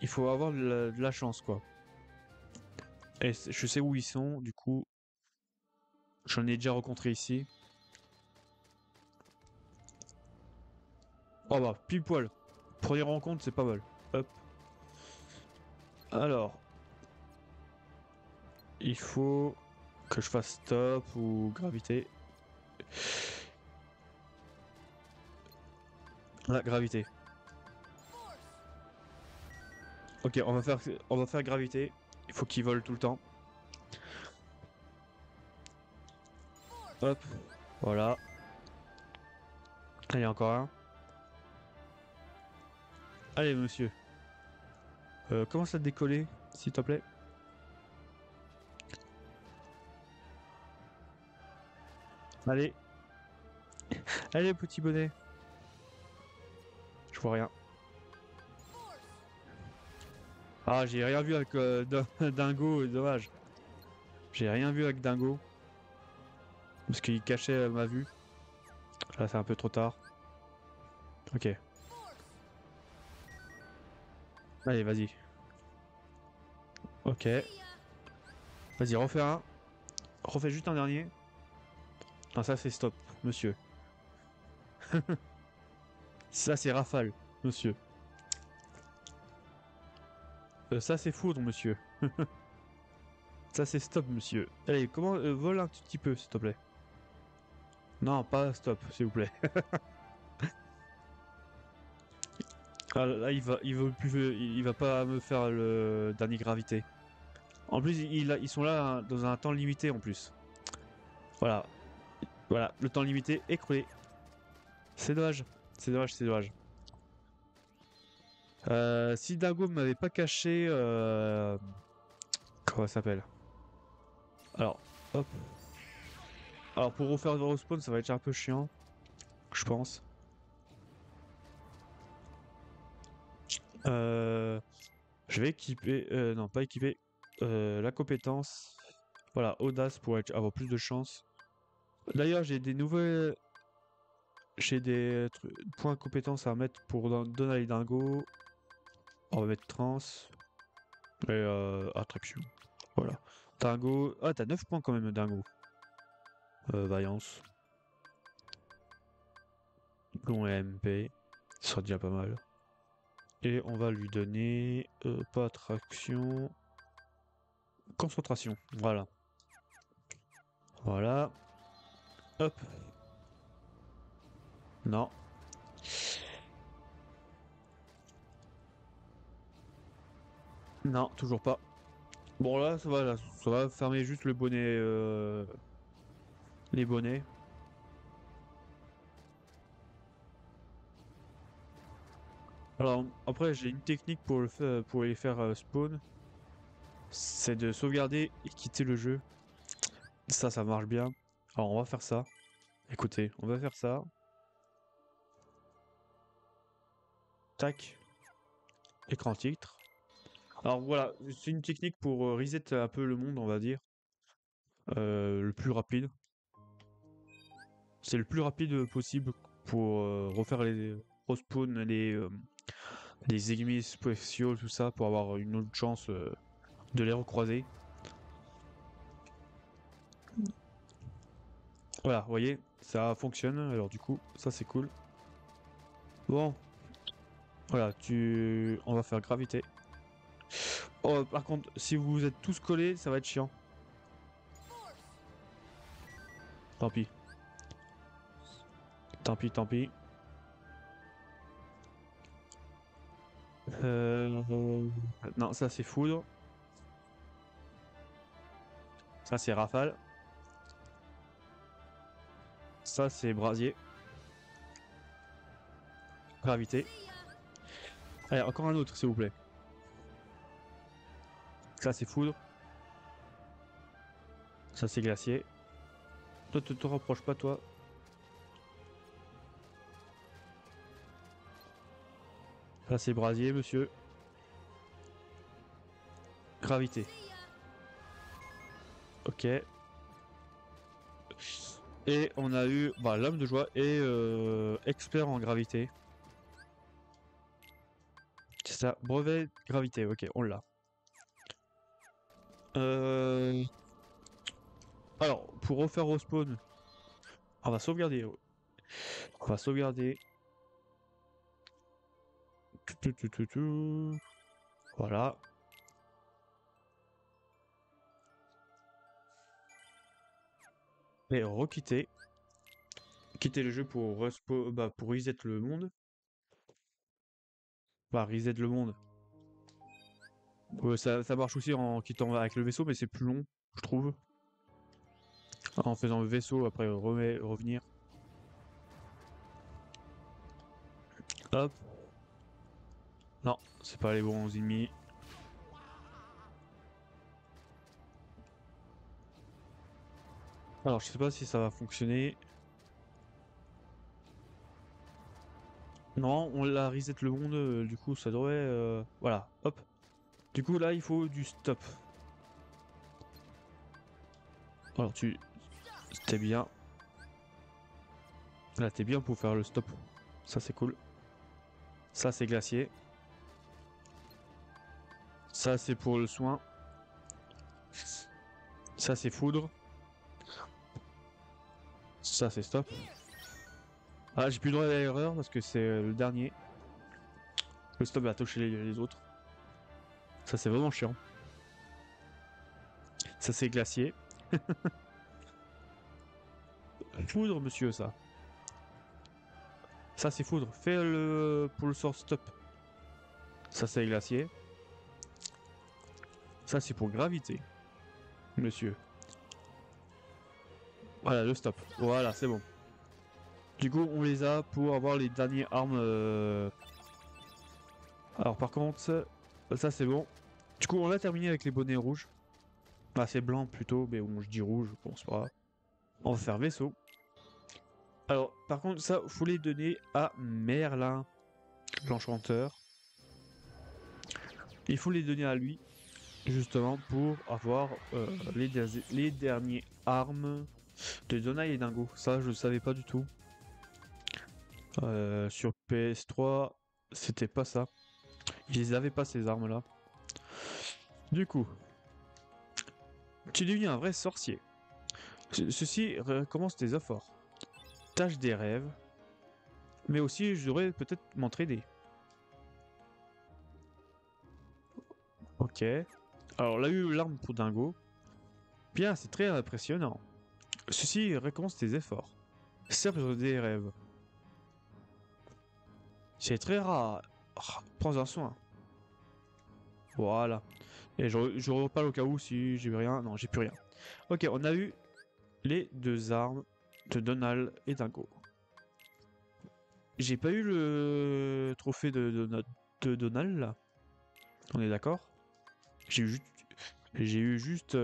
il faut avoir de la chance, quoi. Et je sais où ils sont, du coup... J'en ai déjà rencontré ici. Oh bah, pile poil. Première rencontre, c'est pas mal. Hop. Alors... Il faut que je fasse stop ou gravité. La gravité. Ok, on va faire gravité. Il faut qu'il vole tout le temps. Hop, voilà. Allez, encore un. Allez, monsieur. Commence à décoller, s'il te plaît. Allez. Allez, petit bonnet. Je vois rien. Ah, j'ai rien vu avec Dingo, dommage. J'ai rien vu avec Dingo. Parce qu'il cachait ma vue. Là, c'est un peu trop tard. Ok. Allez, vas-y. Ok. Vas-y, refais un. Refais juste un dernier. Non, ça c'est stop, monsieur. Ça c'est rafale, monsieur. Ça c'est foudre, monsieur. Ça c'est stop, monsieur. Allez, comment vole un tout petit peu, s'il te plaît. Non, pas stop, s'il vous plaît. Ah, là, il va pas me faire le dernier gravité. En plus, ils sont là hein, dans un temps limité en plus. Voilà, voilà, le temps limité écoulé. C'est dommage, c'est dommage, c'est dommage. Si Dingo m'avait pas caché... Comment ça s'appelle? Alors, hop. Alors pour refaire le respawn, ça va être un peu chiant, je pense. Je vais équiper... non, pas équiper. La compétence. Voilà, audace pour avoir plus de chance. D'ailleurs, j'ai des nouvelles... J'ai des points de compétences à mettre pour Donald et Dingo. On va mettre trans. Et attraction. Voilà. Dingo. Ah, t'as 9 points quand même, Dingo. Vaillance. Plomb et MP. Ça sera déjà pas mal. Et on va lui donner. Pas attraction. Concentration. Voilà. Voilà. Hop. Non. Non, toujours pas. Bon là, ça va fermer juste le bonnet, les bonnets. Alors après, j'ai une technique pour pour les faire spawn, c'est de sauvegarder et quitter le jeu. Ça marche bien. Alors on va faire ça. Écoutez, on va faire ça. Tac, écran titre. Alors voilà, c'est une technique pour reset un peu le monde, on va dire, le plus rapide. C'est le plus rapide possible pour refaire les respawn les ennemis spéciaux, tout ça, pour avoir une autre chance de les recroiser. Voilà, vous voyez, ça fonctionne, alors du coup, ça c'est cool. Bon, voilà, on va faire gravité. Oh, par contre, si vous êtes tous collés, ça va être chiant. Tant pis. Tant pis, tant pis. Non, ça c'est foudre. Ça c'est rafale. Ça c'est brasier. Gravité. Allez, encore un autre, s'il vous plaît. Ça c'est foudre. Ça c'est glacier. Toi, te rapproche pas, toi. Ça c'est brasier, monsieur. Gravité. Ok. Et on a eu bah, l'homme de joie et expert en gravité. C'est ça, brevet gravité, ok, on l'a. Euh... Alors, pour refaire au spawn, on va sauvegarder. On va sauvegarder. Voilà. Et requitter. Quitter le jeu pour, pour reset le monde. Bah, reset le monde. Ça marche aussi en quittant avec le vaisseau, mais c'est plus long, je trouve. En faisant le vaisseau, après revenir. Hop. Non, c'est pas les bons ennemis. Alors, je sais pas si ça va fonctionner. Non, on l'a reset le monde, du coup, ça devrait... Voilà, hop. Du coup, là, il faut du stop. Alors, t'es bien. Là, t'es bien pour faire le stop. Ça, c'est cool. Ça, c'est glacier. Ça, c'est pour le soin. Ça, c'est foudre. Ça, c'est stop. Ah, j'ai plus le droit à l'erreur parce que c'est le dernier. Le stop va toucher les autres. Ça, c'est vraiment chiant. Ça, c'est glacier. Foudre, monsieur, ça. Ça, c'est foudre. Fais le pour le sort stop. Ça, c'est glacier. Ça, c'est pour gravité, monsieur. Voilà, le stop. Voilà, c'est bon. Du coup, on les a pour avoir les dernières armes. Alors par contre, ça c'est bon. Du coup, on a terminé avec les bonnets rouges. Ah, c'est blanc plutôt, mais bon, je dis rouge, bon, c'est pas grave. On va faire vaisseau. Alors, par contre, ça, faut les donner à Merlin, l'enchanteur. Il faut les donner à lui, justement, pour avoir les derniers armes de Donai et Dingo. Ça, je ne savais pas du tout. Sur PS3, c'était pas ça. Ils avaient pas ces armes-là. Du coup, tu deviens un vrai sorcier. Ceci recommence tes efforts. Tâche des rêves. Mais aussi, je devrais peut-être m'entraider. Ok. Alors là, eu l'arme pour Dingo. Bien, c'est très impressionnant. Ceci récompense tes efforts. Cercle des rêves. C'est très rare. Prends-en soin. Voilà. Et je reparle au cas où si j'ai rien. Non, j'ai plus rien. Ok, on a eu les deux armes de Donald et Dingo. J'ai pas eu le trophée de Donald là. On est d'accord? J'ai eu juste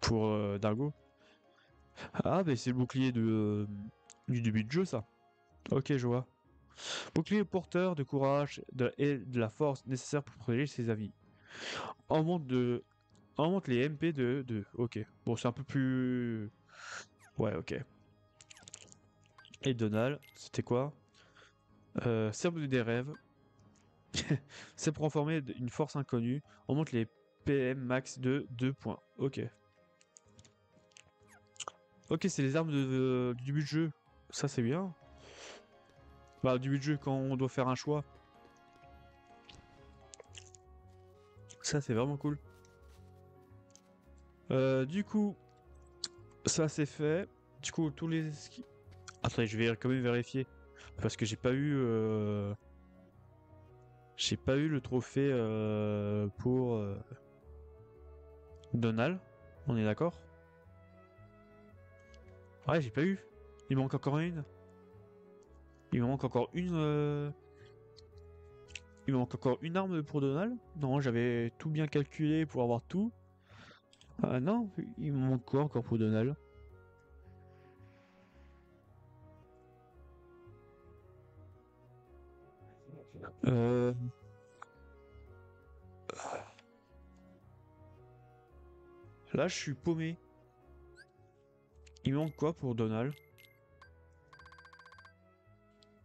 pour Dingo. Ah, mais c'est le bouclier du début de jeu ça. Ok, je vois. Bouclier porteur de courage et de la force nécessaire pour protéger ses amis. On monte, on monte les MP de. Ok. Bon, c'est un peu plus. Ouais, ok. Et Donald, c'était quoi? Cercle des rêves. C'est pour en former une force inconnue. On monte les PM max de 2 points. Ok. Ok, c'est les armes du début de jeu. Ça, c'est bien. Bah, du début de jeu, quand on doit faire un choix. Ça, c'est vraiment cool. Du coup, ça, c'est fait. Du coup, tous les... Attendez, je vais quand même vérifier. Parce que j'ai pas eu le trophée pour Donald. On est d'accord? Ouais, j'ai pas eu. Il manque encore une. Il me manque encore une. Il me manque encore une arme pour Donald. Non, j'avais tout bien calculé pour avoir tout. Ah non, il me manque quoi encore pour Donald? Euh... Là, je suis paumé. Il me manque quoi pour Donald?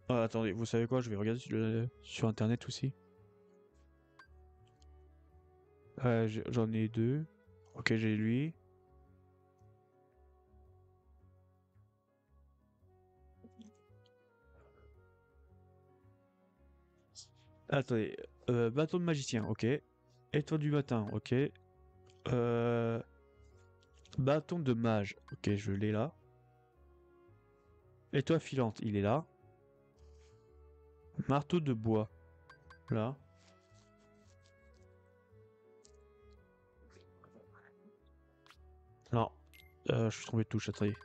Ah, attendez, vous savez quoi? Je vais regarder sur internet aussi. J'en ai deux. Ok, j'ai lui. Attendez, bâton de magicien, ok. Étoile du matin, ok. Euh, Bâton de mage, ok, je l'ai là. Étoile filante, il est là. Marteau de bois, là. Non, je suis tombé de touche, attendez.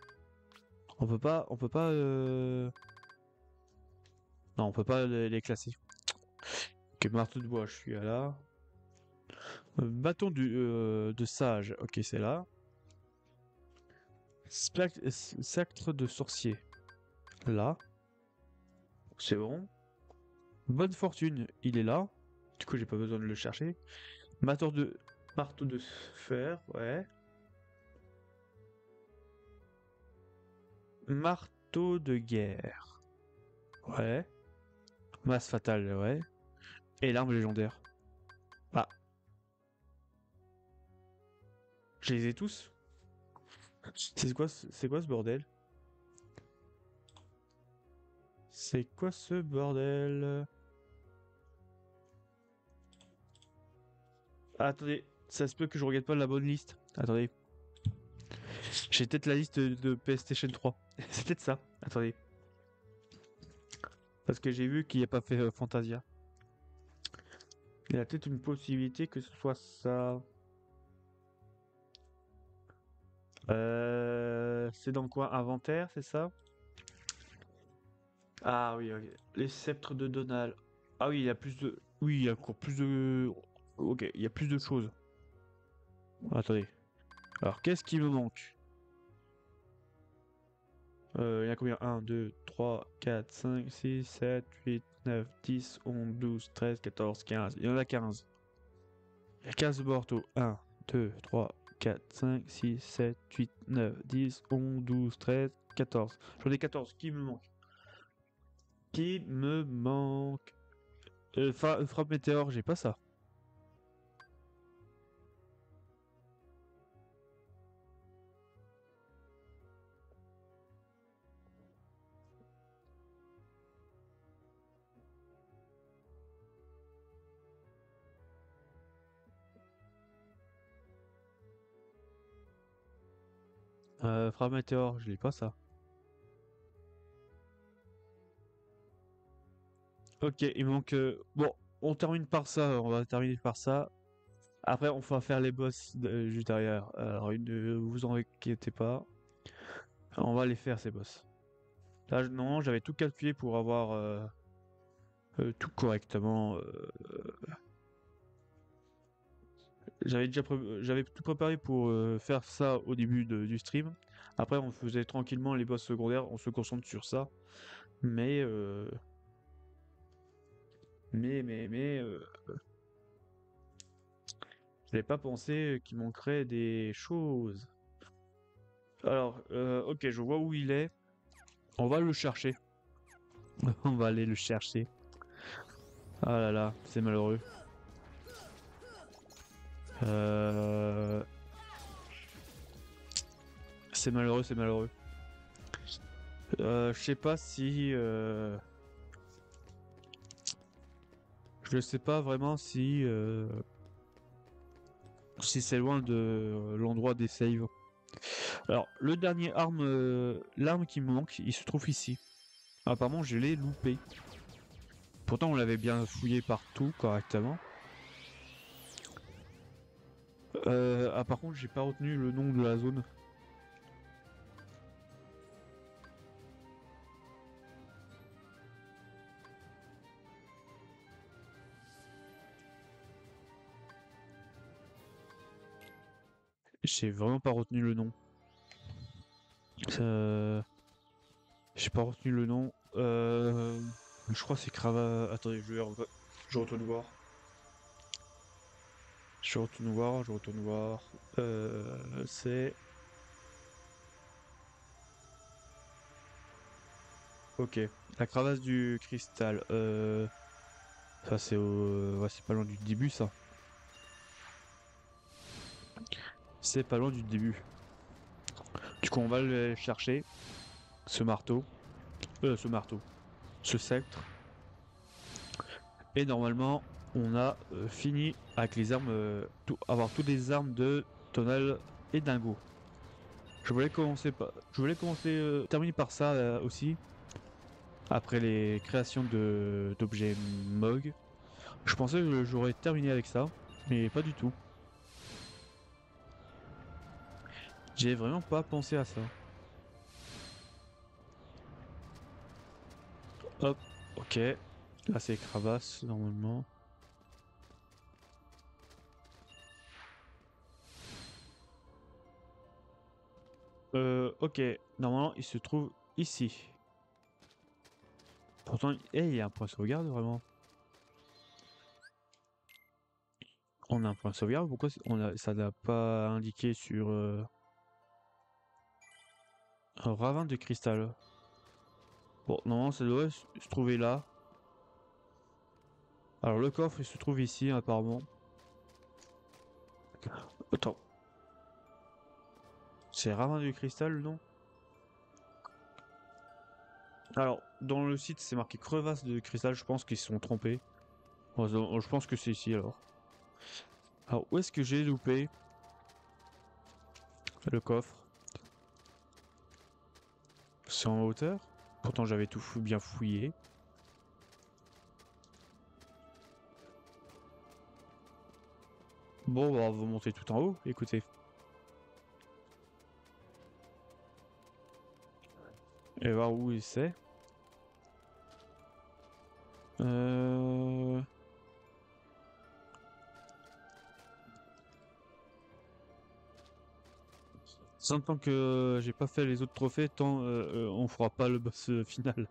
On peut pas. Non, on peut pas les classer. Ok, marteau de bois, je suis là. Bâton de sage, ok, c'est là. Sceptre de sorcier, là. C'est bon. Bonne fortune, il est là. Du coup, j'ai pas besoin de le chercher. Marteau de, marteau de fer, ouais. Marteau de guerre, ouais. Masse fatale, ouais. Et l'arme légendaire. Ah, je les ai tous. C'est quoi ce bordel? C'est quoi ce bordel? Ah, attendez, ça se peut que je regarde pas la bonne liste. Attendez. J'ai peut-être la liste de PlayStation 3. C'est peut-être ça. Attendez. Parce que j'ai vu qu'il n'y a pas fait Fantasia. Il y a peut-être une possibilité que ce soit ça. C'est dans quoi? Inventaire, c'est ça? Ah oui, ok. Les sceptres de Donald. Ah oui, il y a plus de... Oui, il y a encore plus de... Ok, il y a plus de choses. Attendez. Alors, qu'est-ce qui me manque? Il y en a combien? 1, 2, 3, 4, 5, 6, 7, 8, 9, 10, 11, 12, 13, 14, 15. Il y en a 15. Il y a 15 mortaux. 1, 2, 3, 4, 5, 6, 7, 8, 9, 10, 11, 12, 13, 14. J'en ai 14. Qui me manque? Qui me manque? Frappe météore, j'ai pas ça. Frappe météore, je l'ai pas ça. Ok, il manque. Bon, on termine par ça. On va terminer par ça. Après, on va faire les boss juste derrière. Alors, ne vous en inquiétez pas. On va les faire ces boss. Là, non, j'avais tout calculé pour avoir tout correctement. J'avais tout préparé pour faire ça au début du stream. Après, on faisait tranquillement les boss secondaires. On se concentre sur ça. Mais, euh, mais, j'avais pas pensé qu'il manquerait des choses. Alors, ok, je vois où il est. On va le chercher. On va aller le chercher. Ah là là, c'est malheureux. Euh... C'est malheureux, c'est malheureux. Je sais pas si... Je sais pas vraiment si c'est loin de l'endroit des saves. Alors, le dernier arme... L'arme qui me manque, il se trouve ici. Apparemment, je l'ai loupé. Pourtant, on l'avait bien fouillé partout correctement. Par contre, j'ai pas retenu le nom de la zone. J'ai vraiment pas retenu le nom. Euh... J'ai pas retenu le nom. Je crois que c'est Crava. Attendez, je retourne voir. Je retourne voir. C'est. Ok. La cravache du cristal. Ça c'est au. Ouais, c'est pas loin du début ça. C'est pas loin du début. Du coup, on va le chercher. Ce marteau. Ce marteau. Ce sceptre. Et normalement, on a fini avec les armes. Avoir toutes les armes de Tonal et Dingo. Je voulais commencer, terminer par ça aussi. Après les créations de d'objets MOG. Je pensais que j'aurais terminé avec ça, mais pas du tout. J'ai vraiment pas pensé à ça. Hop, ok. Là c'est cravasse normalement. Ok. Normalement il se trouve ici. Pourtant, il y a un point de sauvegarde vraiment. On a un point de sauvegarde, pourquoi ça n'a pas indiqué sur un ravin de cristal? Bon, normalement ça doit se trouver là. Alors le coffre il se trouve ici apparemment. Attends, c'est ravin du cristal non? Alors dans le site c'est marqué crevasse de cristal, je pense qu'ils se sont trompés. Je pense que c'est ici alors. Alors où est-ce que j'ai loupé le coffre? C'est en hauteur? Pourtant j'avais tout bien fouillé. Bon, bah, on va monter tout en haut, écoutez. Et voir où c'est. Tant que j'ai pas fait les autres trophées, tant on fera pas le boss final.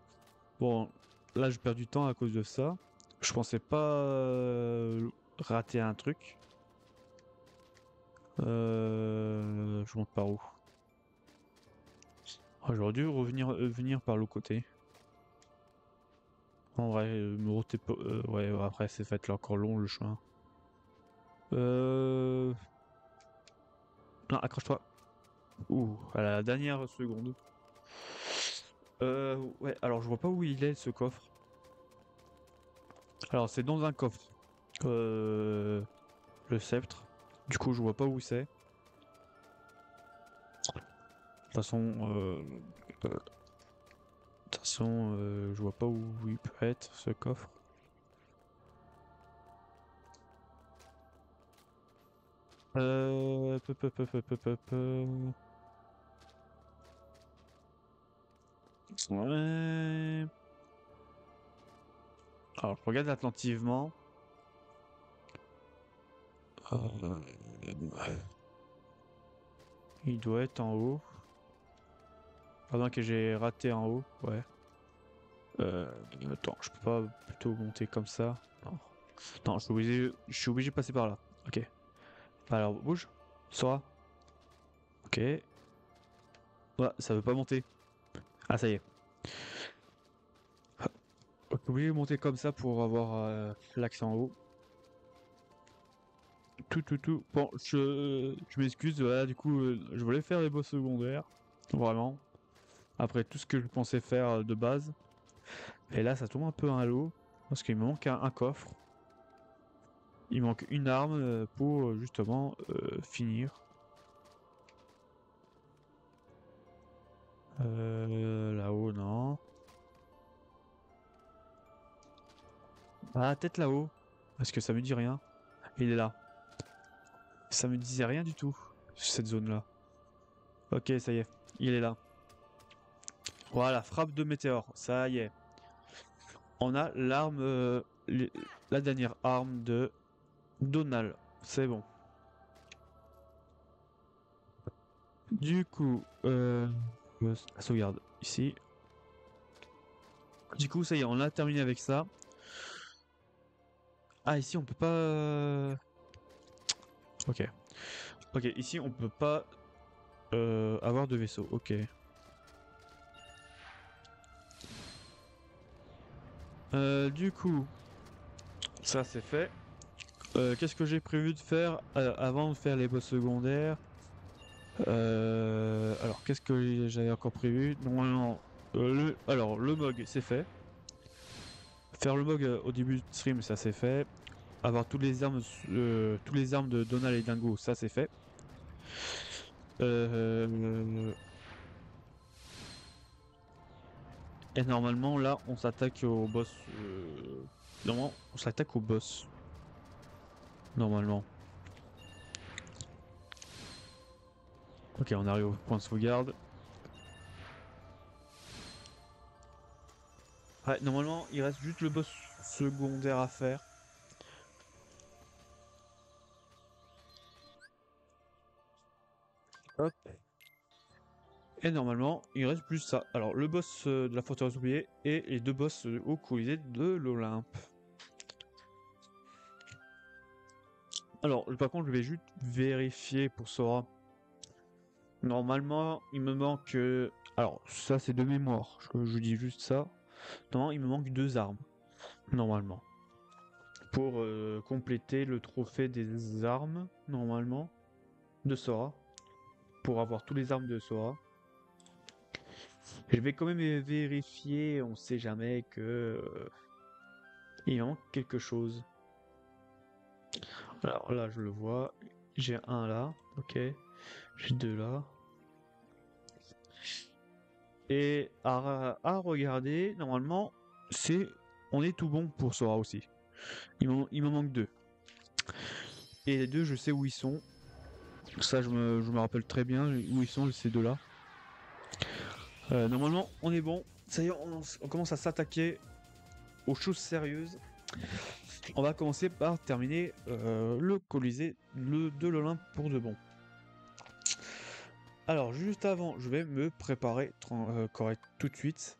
Bon, là je perds du temps à cause de ça. Je pensais pas rater un truc. Je monte par où? Ah, j'aurais dû venir par l'autre côté. En vrai, ouais, après c'est fait là encore long le chemin. Non, accroche-toi. Ouh, à la dernière seconde. Ouais, alors je vois pas où il est ce coffre. Alors c'est dans un coffre. Le sceptre. Du coup, je vois pas où c'est. De toute façon, je vois pas où il peut être ce coffre. Peu, peu, peu, peu, peu, peu, peu. Ouais. Alors, je regarde attentivement. Il doit être en haut. Pendant que j'ai raté en haut, ouais. Attends, je peux pas plutôt monter comme ça. Non, non, je suis obligé de passer par là. Ok. Alors, bouge. Sora. Ok. Ouais, ça veut pas monter. Ah, ça y est. Je suis obligé de monter comme ça pour avoir l'accès en haut. Tout. Bon, je m'excuse, voilà, du coup, je voulais faire les boss secondaires. Vraiment. Après tout ce que je pensais faire de base. Et là, ça tombe un peu à l'eau. Parce qu'il me manque un coffre. Il manque une arme pour justement finir. Là-haut, non. Ah, peut-être là-haut. Parce que ça me dit rien. Il est là. Ça me disait rien du tout, cette zone-là. Ok, ça y est. Il est là. Voilà, frappe de météore. Ça y est. On a l'arme, la dernière arme de Donald. C'est bon. Du coup, la sauvegarde ici. Du coup, ça y est, on a terminé avec ça. Ah, ici, on peut pas. Ok. Ok, ici, on peut pas avoir de vaisseau. Ok. Du coup, ça c'est fait. Qu'est-ce que j'ai prévu de faire avant de faire les boss secondaires? Alors, qu'est-ce que j'avais encore prévu? Normalement, alors le MOG c'est fait. Faire le MOG au début du stream, ça c'est fait. Avoir tous les armes de Donald et Dingo, ça c'est fait. Et normalement, là, on s'attaque au boss. Normalement, on s'attaque au boss. Normalement. Ok, on arrive au point de sauvegarde. Ouais, normalement, il reste juste le boss secondaire à faire. Hop. Et normalement, il reste plus ça. Alors, le boss de la forteresse oubliée et les deux boss au Colisée de l'Olympe. Alors, par contre, je vais juste vérifier pour Sora. Normalement, il me manque... Alors, ça, c'est de mémoire. Je dis juste ça. Normalement, il me manque deux armes. Normalement. Pour compléter le trophée des armes, normalement, de Sora. Pour avoir tous les armes de Sora. Je vais quand même vérifier, on sait jamais que il manque quelque chose. Alors là, je le vois. J'ai un là, ok. J'ai deux là. Et à regarder, normalement, on est tout bon pour Sora aussi. Il m'en manque deux. Et les deux, je sais où ils sont. Ça, je me rappelle très bien où ils sont, ces deux-là. Normalement, on est bon. Ça y est, on commence à s'attaquer aux choses sérieuses. On va commencer par terminer le Colisée de l'Olympe pour de bon. Alors, juste avant, je vais me préparer correct tout de suite.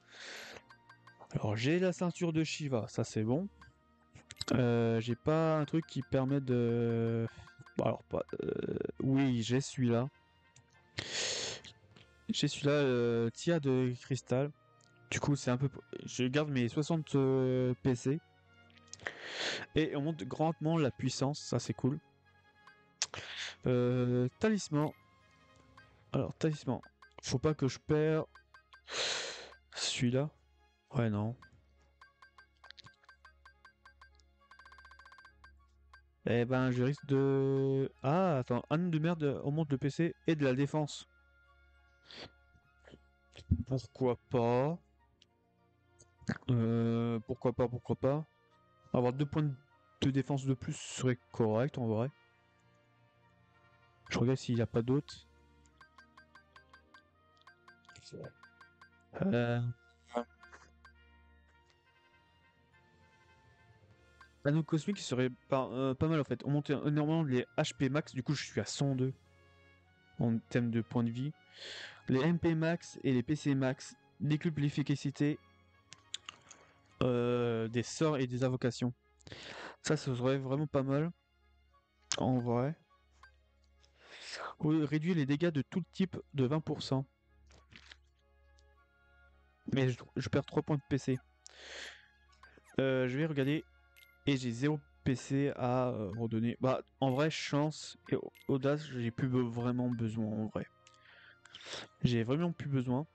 Alors, j'ai la ceinture de Shiva, ça c'est bon. J'ai pas un truc qui permet de... Bon, alors, pas... oui, j'ai celui-là. J'ai celui-là, Tia de cristal. Du coup, c'est un peu... Je garde mes 60 PC. Et on monte grandement la puissance, ça c'est cool. Talisman. Alors, talisman. Faut pas que je perds celui-là. Ouais, non. Eh ben, je risque de... Ah, attends, un de merde, on monte le PC et de la défense. Pourquoi pas? Pourquoi pas, pourquoi pas? Avoir 2 points de défense de plus serait correct en vrai. Je regarde s'il n'y a pas d'autres. Euh... Anneau cosmique serait pas mal en fait. On monte énormément les HP max, du coup je suis à 102 en termes de points de vie. Les MP max et les PC max décuplent l'efficacité des sorts et des invocations. Ça, ce serait vraiment pas mal en vrai. Oui, réduire les dégâts de tout type de 20%. Mais je perds 3 points de PC. Je vais regarder. Et j'ai 0 PC à redonner. Bah, en vrai, chance et audace, j'ai plus vraiment besoin en vrai. J'ai vraiment plus besoin.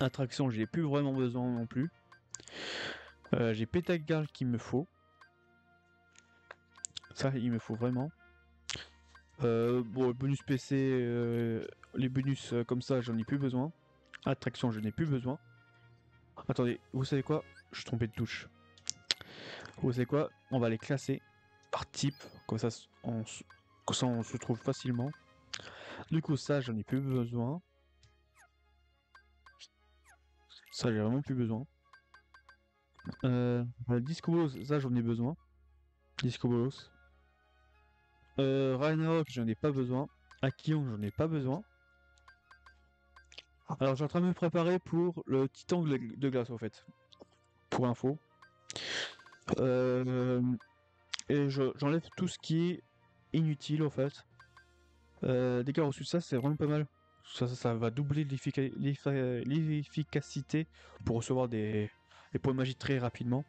Attraction, j'ai plus vraiment besoin non plus. J'ai Pétagarde qu'il me faut. Ça, il me faut vraiment. Bon, bonus PC, les bonus comme ça, j'en ai plus besoin. Attraction, je n'ai plus besoin. Attendez, vous savez quoi? Je suis trompé de touche. Vous savez quoi? On va les classer par type, comme ça on se trouve facilement. Du coup, ça, j'en ai plus besoin. Ça, j'ai vraiment plus besoin. Disco Bolos, ça, j'en ai besoin. Disco Bolos. Ragnarok, j'en ai pas besoin. Akion, j'en ai pas besoin. Alors, je suis en train de me préparer pour le Titan de glace, en fait. Pour info. Et j'enlève tout ce qui est inutile, en fait. Dégâts reçus, ça, c'est vraiment pas mal. Ça va doubler l'efficacité pour recevoir des points de magie très rapidement.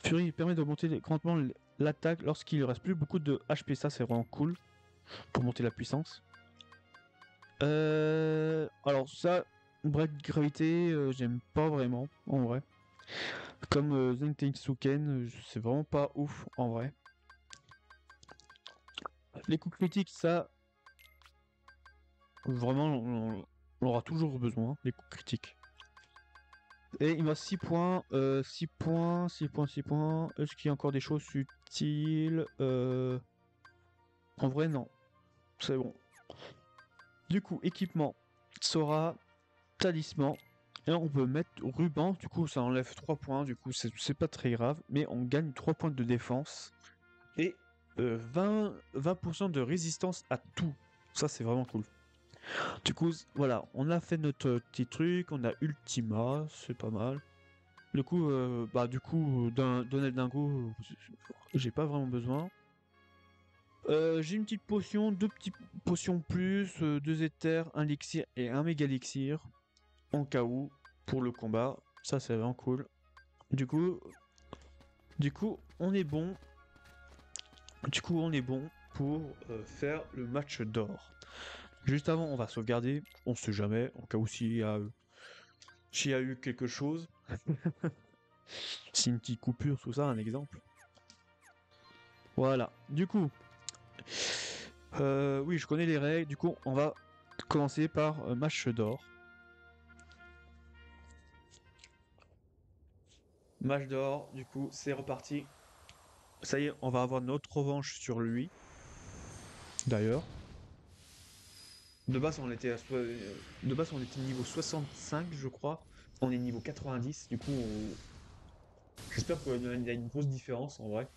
Fury permet d'augmenter grandement l'attaque lorsqu'il ne reste plus beaucoup de HP, ça c'est vraiment cool pour monter la puissance. Alors ça, break gravité, j'aime pas vraiment en vrai. Comme Zentensuken, c'est vraiment pas ouf en vrai. Les coups critiques, ça, vraiment, on aura toujours besoin, les coups critiques. Et il me reste 6 points, 6 points, 6 points, 6 points. Est-ce qu'il y a encore des choses utiles En vrai, non. C'est bon. Du coup, équipement, Sora, talisman. Et on peut mettre ruban, du coup ça enlève 3 points, du coup c'est pas très grave, mais on gagne 3 points de défense. Et 20% de résistance à tout. Ça c'est vraiment cool. Du coup, voilà, on a fait notre petit truc, on a Ultima, c'est pas mal. Du coup, d'un Donald Dingo, j'ai pas vraiment besoin. J'ai une petite potion, 2 petites potions plus, 2 éthers, un élixir et un méga élixir en cas où pour le combat. Ça c'est vraiment cool. Du coup, on est bon. Du coup, on est bon pour faire le match d'or. Juste avant, on va sauvegarder. On sait jamais, en cas où s'il y a eu quelque chose. Si une petite coupure, tout ça, un exemple. Voilà. Du coup, oui, je connais les règles. Du coup, on va commencer par match d'or. Match d'or, du coup, c'est reparti. Ça y est, on va avoir notre revanche sur lui. D'ailleurs. De base, on était niveau 65, je crois. On est niveau 90, du coup, j'espère qu'il y a une grosse différence en vrai.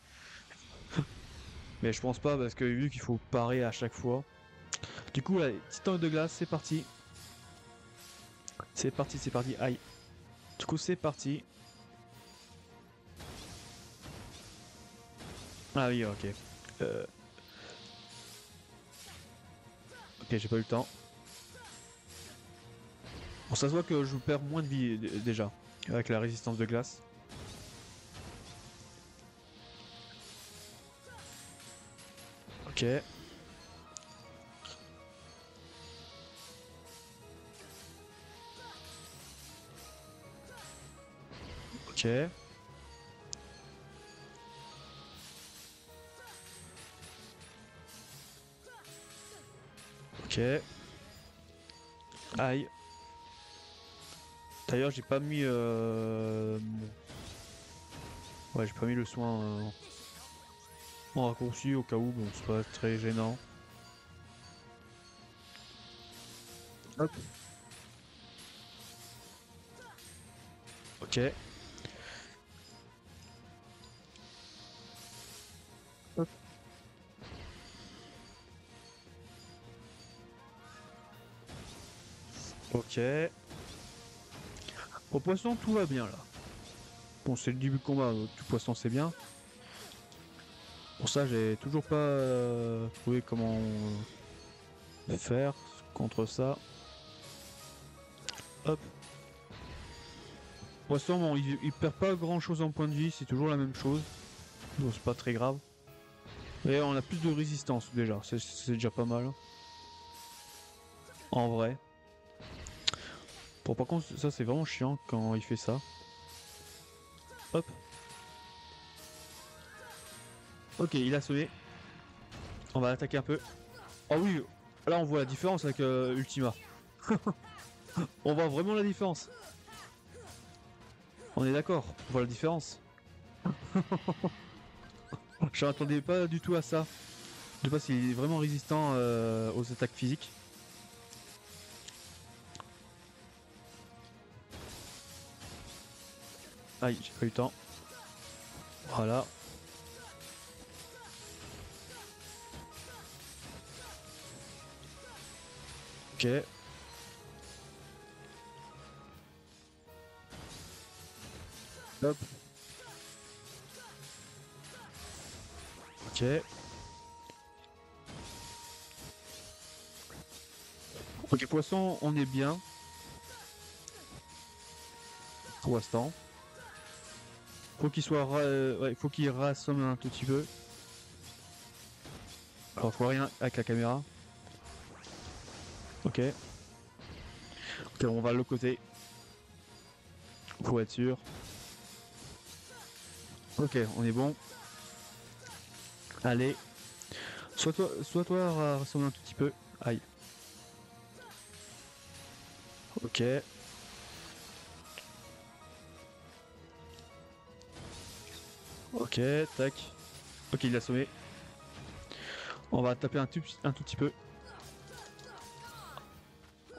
Mais je pense pas, parce que vu qu'il faut parer à chaque fois. Du coup, allez, titan de glace, c'est parti. C'est parti, c'est parti. Aïe. Du coup, c'est parti. Ah oui, ok. Ok, j'ai pas eu le temps. Bon, ça se voit que je perds moins de vie déjà avec la résistance de glace. Ok. Ok. Ok. Aïe. D'ailleurs, j'ai pas mis. Ouais, j'ai pas mis le soin en raccourci au cas où, bon, c'est pas très gênant. Hop. Ok. Hop. Ok. Pour poisson, tout va bien là. Bon, c'est le début de combat, tout poisson c'est bien. Pour ça, j'ai toujours pas trouvé comment faire contre ça. Hop. Poisson, bon, il perd pas grand chose en point de vie, c'est toujours la même chose. Donc c'est pas très grave. Et on a plus de résistance déjà, c'est déjà pas mal. En vrai. Bon, par contre, ça c'est vraiment chiant quand il fait ça. Hop. Ok, il a sonné. On va attaquer un peu. Oh oui, là on voit la différence avec Ultima. On voit vraiment la différence. On est d'accord, on voit la différence. Je m'attendais pas du tout à ça. Je sais pas s'il est vraiment résistant aux attaques physiques. Aïe, j'ai pas eu le temps. Voilà. Ok. Hop. Ok. Ok, poisson, on est bien. Pour l'instant. Faut qu'il soit... ouais, faut qu'il rassomme un tout petit peu. Alors, je vois rien avec la caméra. Ok. Ok, on va le côté. Pour être sûr. Ok, on est bon. Allez. Soit toi rassomme un tout petit peu. Aïe. Ok. Ok, tac. Ok, il l'a assommé. On va taper un tout petit peu.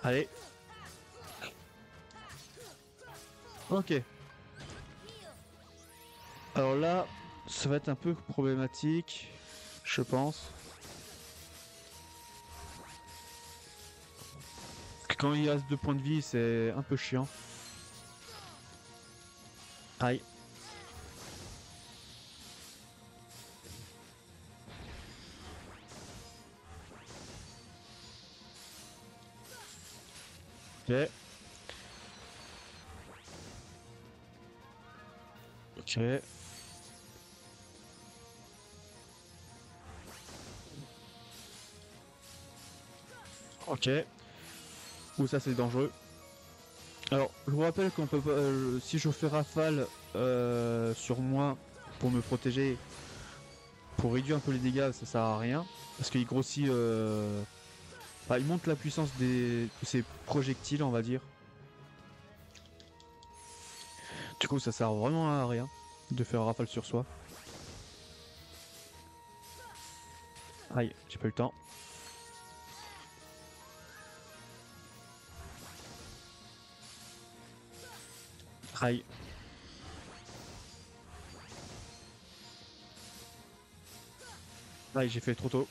Allez. Ok. Alors là, ça va être un peu problématique, je pense. Parce que quand il reste 2 points de vie, c'est un peu chiant. Aïe. Ok. Ok. Ok. Ou ça c'est dangereux. Alors, je vous rappelle qu'on peut pas, si je fais rafale sur moi pour me protéger, pour réduire un peu les dégâts, ça sert à rien. Parce qu'il grossit... enfin, il monte la puissance de ses projectiles, on va dire. Du coup, ça sert vraiment à rien de faire rafale sur soi. Aïe, j'ai pas eu le temps. Aïe. Aïe, j'ai fait trop tôt.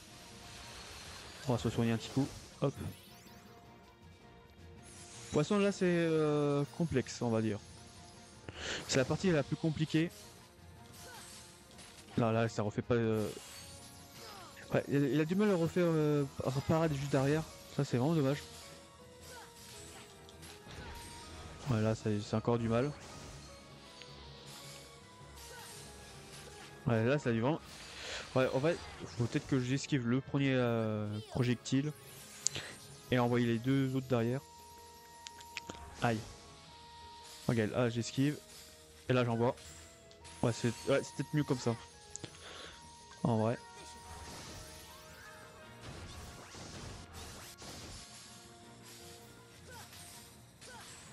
On va se soigner un petit coup. Hop. Poisson là c'est complexe on va dire. C'est la partie la plus compliquée. Là ça refait pas... Ouais, il a du mal à refaire parade juste derrière. Ça c'est vraiment dommage. Ouais là c'est encore du mal. Ouais là ça a du vraiment... Ouais en fait faut peut-être que j'esquive le premier projectile. Et envoyer les deux autres derrière. Aïe. Regarde, là j'esquive. Et là j'envoie. Ouais c'est peut-être mieux comme ça. En vrai.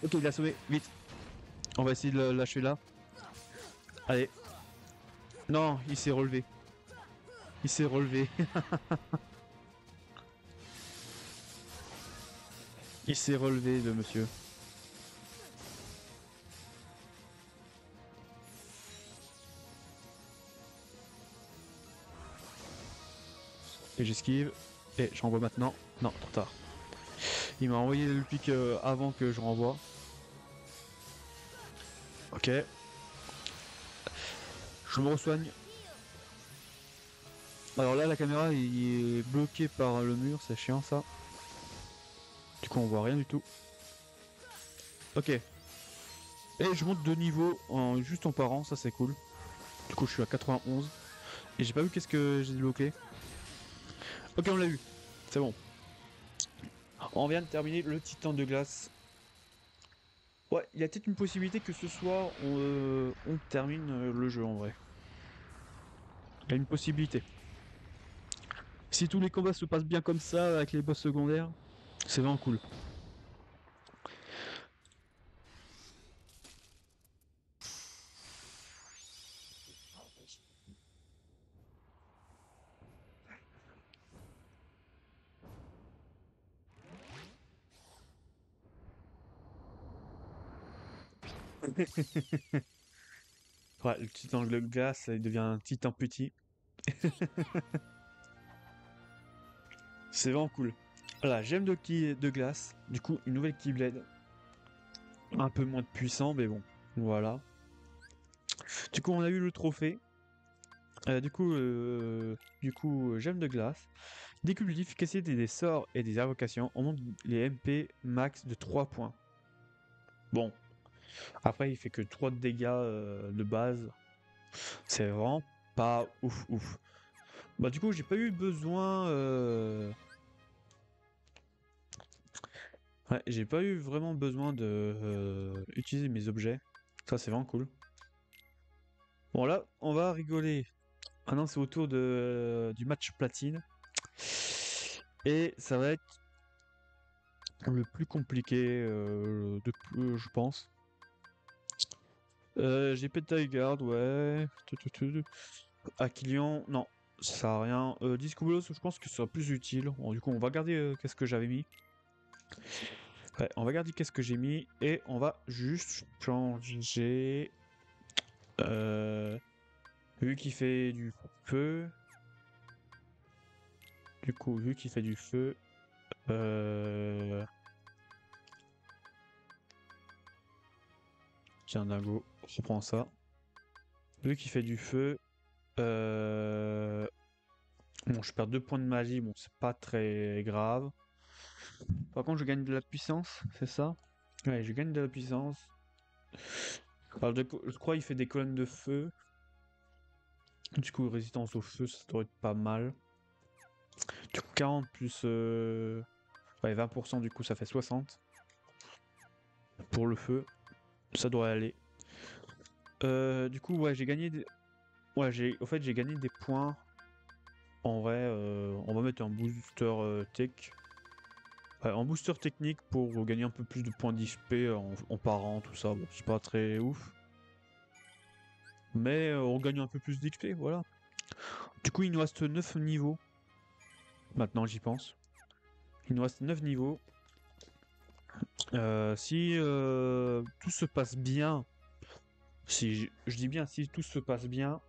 Ok il a sauvé, vite. On va essayer de le lâcher là. Allez. Non, il s'est relevé. Il s'est relevé. Il s'est relevé le monsieur. Et j'esquive. Et je renvoie maintenant. Non, trop tard. Il m'a envoyé le pic avant que je renvoie. Ok. Je me resoigne. Alors là, la caméra il est bloquée par le mur, c'est chiant ça. Du coup, on voit rien du tout. Ok. Et je monte de niveau juste en parant, ça c'est cool. Du coup, je suis à 91. Et j'ai pas vu qu'est-ce que j'ai débloqué. Ok, on l'a eu. C'est bon. On vient de terminer le titan de glace. Ouais, il y a peut-être une possibilité que ce soir on termine le jeu en vrai. Il y a une possibilité. Si tous les combats se passent bien comme ça avec les boss secondaires, c'est vraiment cool. Ouais, le titan de glace, il devient un titan petit. C'est vraiment cool. Voilà, j'aime de glace. Du coup, une nouvelle Keyblade. Un peu moins de puissant, mais bon. Voilà. Du coup, on a eu le trophée. Gemme de glace. Décuple l'efficacité des sorts et des invocations. On monte les MP max de 3 points. Bon. Après, il fait que 3 de dégâts de base. C'est vraiment pas ouf ouf. Bah du coup, j'ai pas eu besoin... Ouais, j'ai pas eu vraiment besoin de utiliser mes objets. Ça, c'est vraiment cool. Bon là, on va rigoler. Maintenant, c'est au tour du match platine. Et ça va être le plus compliqué je pense. J'ai Pétaigard, ouais. Aquilion, non, ça sert à rien. Discobolos, je pense que ce sera plus utile. Bon, du coup, on va garder qu'est-ce que j'avais mis. Ouais, on va garder qu'est-ce que j'ai mis et on va juste changer. Vu qu'il fait du feu. Du coup, vu qu'il fait du feu. Tiens, Dingo, reprends ça. Vu qu'il fait du feu. Bon, je perds 2 points de magie, bon, c'est pas très grave. Par contre, je gagne de la puissance, c'est ça? Ouais, je gagne de la puissance. Alors, je crois qu'il fait des colonnes de feu. Du coup, résistance au feu, ça doit être pas mal. Du coup, 40 plus... Ouais, 20%, du coup, ça fait 60. Pour le feu, ça doit aller. Du coup, ouais, j'ai gagné... Ouais, au fait, j'ai gagné des points. En vrai, on va mettre un booster tech. Ouais, en booster technique pour gagner un peu plus de points d'XP en parant, tout ça. Bon, c'est pas très ouf. Mais on gagne un peu plus d'XP, voilà. Du coup, il nous reste 9 niveaux. Maintenant, j'y pense. Il nous reste 9 niveaux. Si tout se passe bien, si je dis bien si tout se passe bien,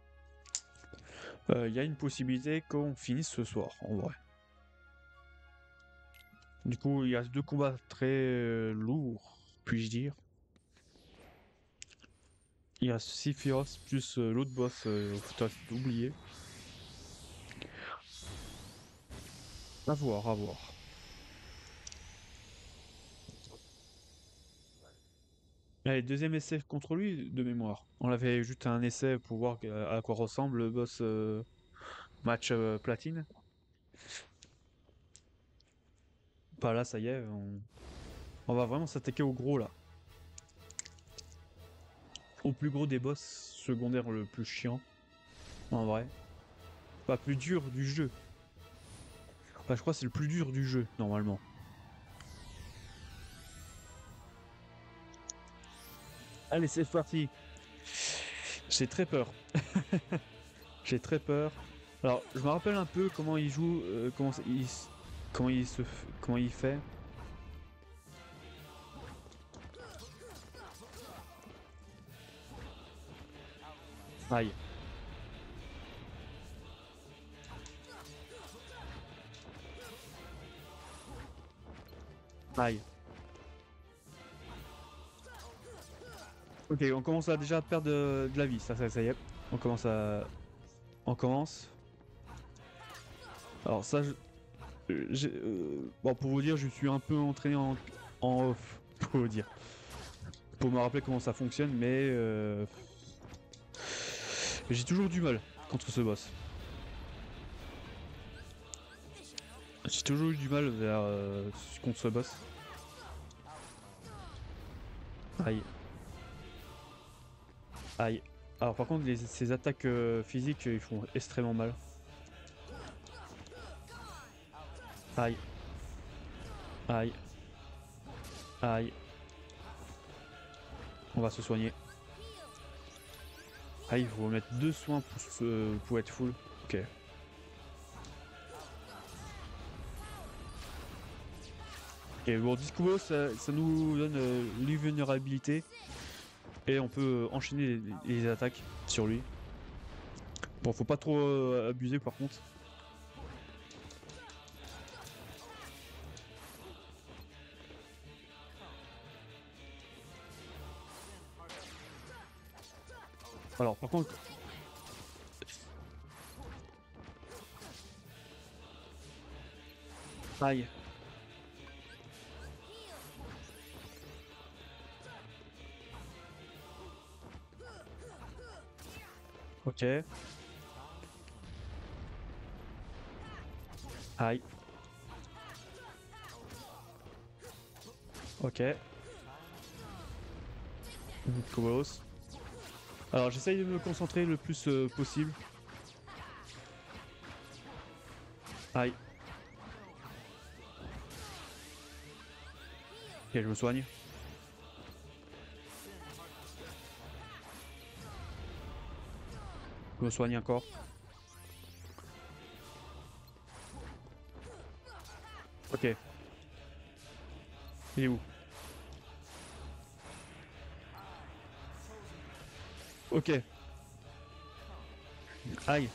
il y a une possibilité qu'on finisse ce soir, en vrai. Du coup, il y a deux combats très lourds, puis-je dire. Il y a Sephiroth plus l'autre boss, faut oublier. À voir, à voir. Allez, deuxième essai contre lui, de mémoire. On avait juste un essai pour voir à quoi ressemble le boss match platine. Bah là, ça y est, on va vraiment s'attaquer au gros là. Au plus gros des boss secondaires le plus chiant, en vrai. Pas plus dur du jeu. Enfin, je crois que c'est le plus dur du jeu, normalement. Allez, c'est parti. J'ai très peur. J'ai très peur. Alors, je me rappelle un peu comment il joue, comment il fait. Aïe, aïe. Ok, on commence à déjà perdre de la vie, ça y est. On commence à... On commence. Alors ça, bon, pour vous dire, je suis un peu entraîné en off, pour vous dire. Pour me rappeler comment ça fonctionne, mais j'ai toujours du mal contre ce boss. J'ai toujours eu du mal contre ce boss. Aïe, aïe. Alors par contre, ces attaques physiques, ils font extrêmement mal. Aïe, aïe, aïe. On va se soigner. Ah, il faut mettre 2 soins pour être full. Ok. Et bon, Discovo, ça nous donne l'invulnérabilité. Et on peut enchaîner les attaques sur lui. Bon, faut pas trop abuser par contre. Alors, par contre... Aïe. Ok. Aïe. Ok. Cobos. Alors, j'essaye de me concentrer le plus possible. Aïe. Ok, je me soigne. Je me soigne encore. Ok. Il est où? Ok. Aïe.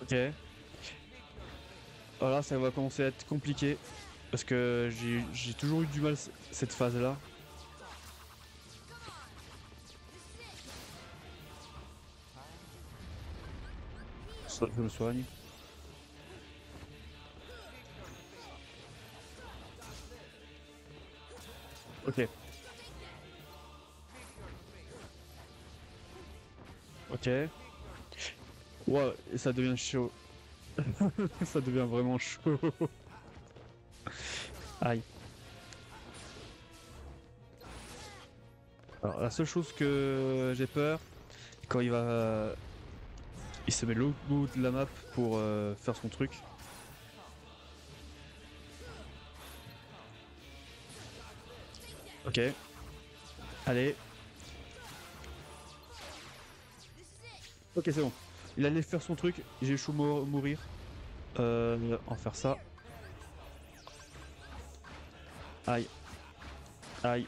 Ok. Alors là, ça va commencer à être compliqué. Parce que j'ai toujours eu du mal cette phase-là. Je me soigne. Ok. Ok. Ouais, et ça devient chaud. Ça devient vraiment chaud. Aïe. Alors la seule chose que j'ai peur, quand il se met l'autre bout de la map pour faire son truc. Ok. Allez. Ok, c'est bon. Il allait faire son truc, j'ai chaud mourir. En faire ça. Aïe, aïe,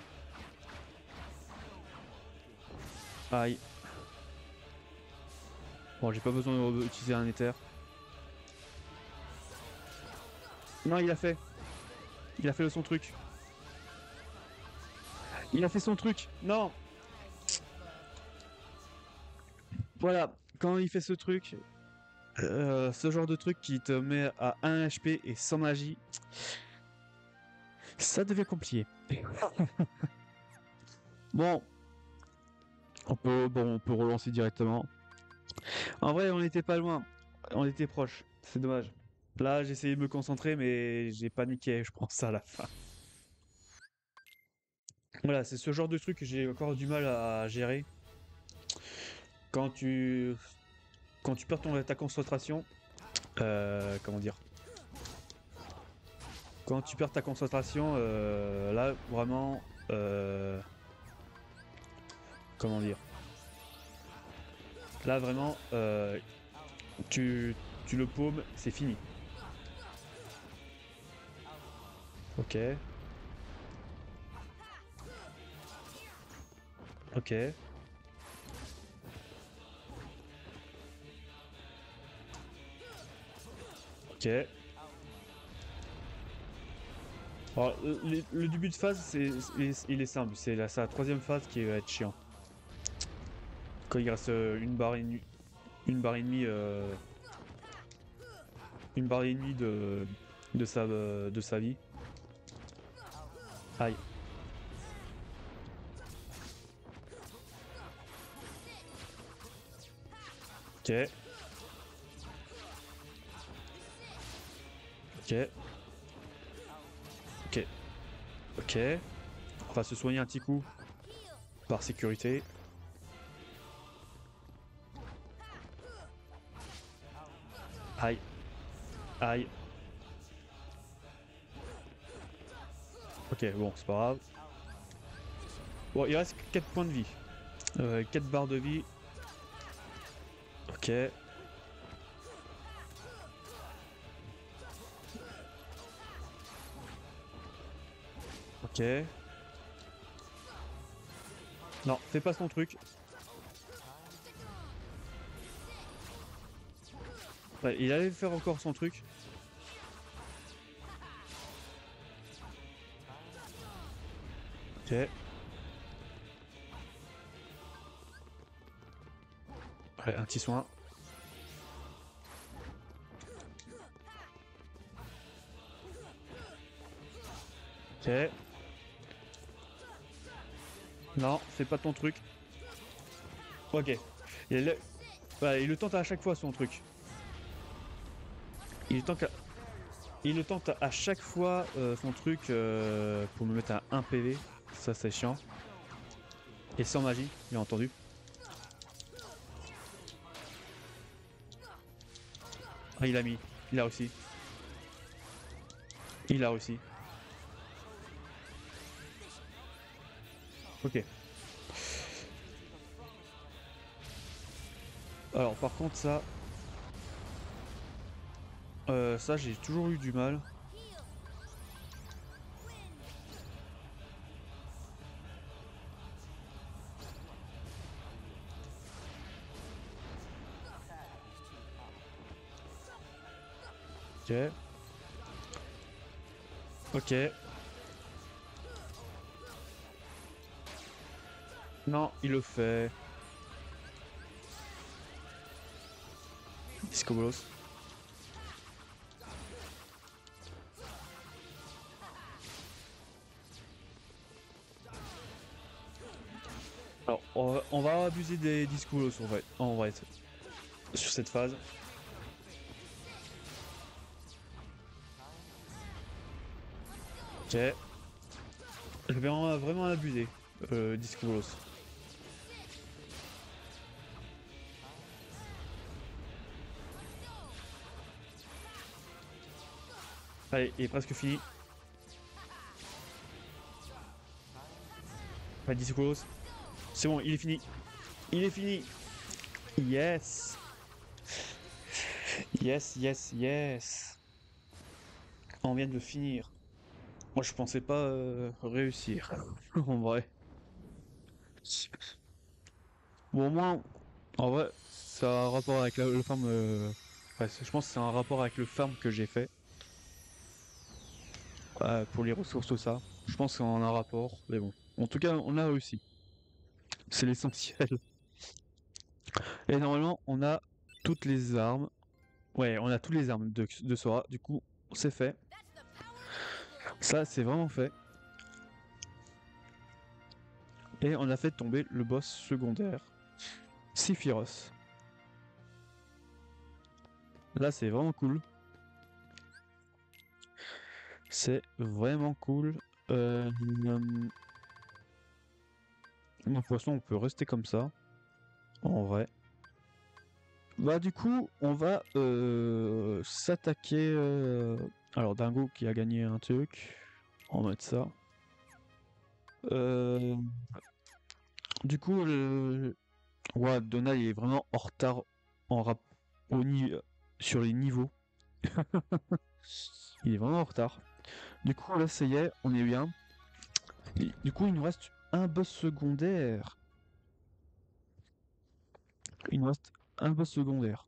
aïe. Bon, j'ai pas besoin d'utiliser un éther. Non, il a fait. Il a fait son truc. Il a fait son truc. Non. Voilà. Quand il fait ce truc, ce genre de truc qui te met à 1 HP et sans magie, ça devient compliqué. Bon, on peut relancer directement. En vrai, on n'était pas loin. On était proche. C'est dommage. Là, j'ai essayé de me concentrer, mais j'ai paniqué, je pense, à la fin. Voilà, c'est ce genre de truc que j'ai encore du mal à gérer. Quand tu, quand tu perds ta concentration, comment dire? Quand tu perds ta concentration, là, vraiment, comment dire? Là, vraiment, tu le paumes, c'est fini. Ok. Ok. Ok. Alors, le début de phase, il est simple. C'est sa troisième phase qui va être chiant. Quand il reste une barre et demie, une barre et demie de sa vie. Aïe. Ok. Ok. Ok. Ok. On va se soigner un petit coup par sécurité. Aïe. Aïe. Ok, bon, c'est pas grave. Bon, il reste 4 points de vie. 4 barres de vie. Ok. Ok. Non, fais pas son truc. Ouais, il allait faire encore son truc. Ok. Ouais, un petit soin. Ok. Non, fais pas ton truc. Ok. Voilà, il le tente à chaque fois son truc. Il tente à, il le tente à chaque fois son truc pour me mettre à 1 PV. Ça, c'est chiant. Et sans magie, bien entendu. Ah, il a mis. Il a réussi. Il a réussi. Ok. Alors, par contre, ça, j'ai toujours eu du mal. Ok. Ok. Non, il le fait. Discobolos. Alors, on va abuser des Discobolos en vrai, sur cette phase. Ok. Je vais vraiment abuser, Discobolos. Allez, il est presque fini. Pas Discobolos. C'est bon, il est fini. Il est fini. Yes! Yes, yes, yes! On vient de le finir. Moi, je pensais pas réussir. En vrai. Bon, au moins, en vrai, ça a un rapport avec le farm. Ouais, je pense que c'est un rapport avec le farm que j'ai fait. Pour les ressources, tout ça. Je pense qu'on a un rapport. Mais bon. En tout cas, on a réussi. C'est l'essentiel. Et normalement, on a toutes les armes. Ouais, on a toutes les armes de Sora. Du coup, c'est fait. Ça, c'est vraiment fait. Et on a fait tomber le boss secondaire, Sephiroth. Là, c'est vraiment cool. C'est vraiment cool. De toute façon, on peut rester comme ça. En vrai. Bah du coup, on va s'attaquer... Alors, Dingo qui a gagné un truc. On va mettre ça. Euh, Du coup, ouais, Donald est vraiment en retard en rap... sur les niveaux. Il est vraiment en retard. Du coup, là, ça y est, on est bien. Et du coup, il nous reste un boss secondaire. Il nous reste un boss secondaire.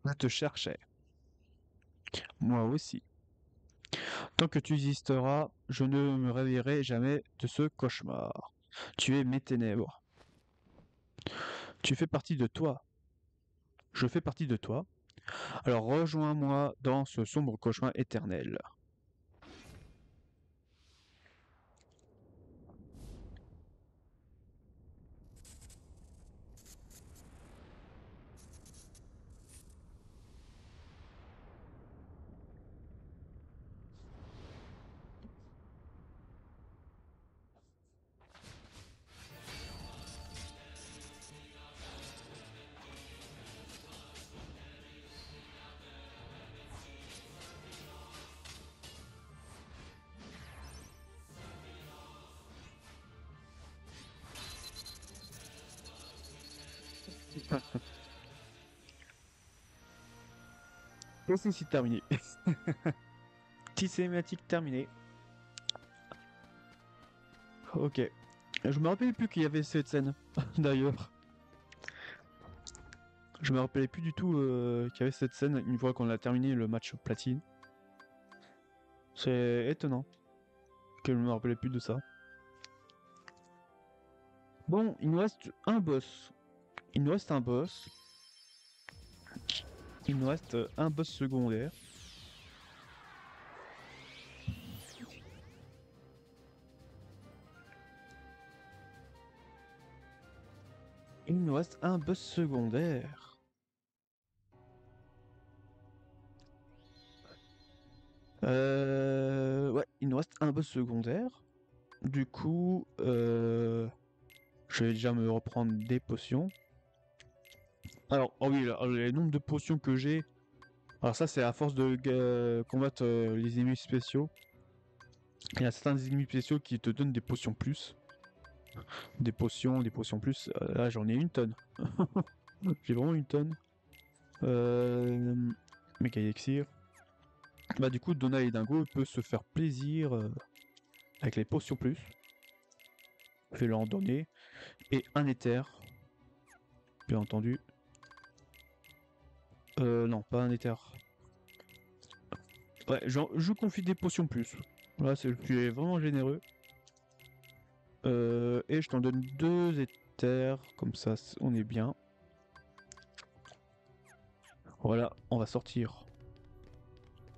Je te cherchais. Moi aussi. Tant que tu existeras, je ne me réveillerai jamais de ce cauchemar. Tu es mes ténèbres. Tu fais partie de toi. Je fais partie de toi. Alors rejoins-moi dans ce sombre cauchemar éternel. Et c'est terminé. Petite cinématique terminée. Ok. Je me rappelais plus qu'il y avait cette scène, d'ailleurs. Je me rappelais plus du tout qu'il y avait cette scène une fois qu'on a terminé le match platine. C'est étonnant que je me rappelais plus de ça. Bon, il nous reste un boss. Il nous reste un boss. Il nous reste un boss secondaire. Il nous reste un boss secondaire. Ouais, il nous reste un boss secondaire. Du coup, je vais déjà me reprendre des potions. Alors, oh oui, le nombre de potions que j'ai. Alors ça, c'est à force de combattre les ennemis spéciaux. Il y a certains ennemis spéciaux qui te donnent des potions plus. Des potions plus. Là, j'en ai une tonne. J'ai vraiment une tonne. Méga Elixir. Bah du coup, Donald et Dingo peut se faire plaisir avec les potions plus. Je vais leur en donner. Et un éther. Bien entendu. Non, pas un éther. Ouais, je confie des potions plus. Là, je suis vraiment généreux. Et je t'en donne deux éthers. Comme ça, on est bien. Voilà, on va sortir.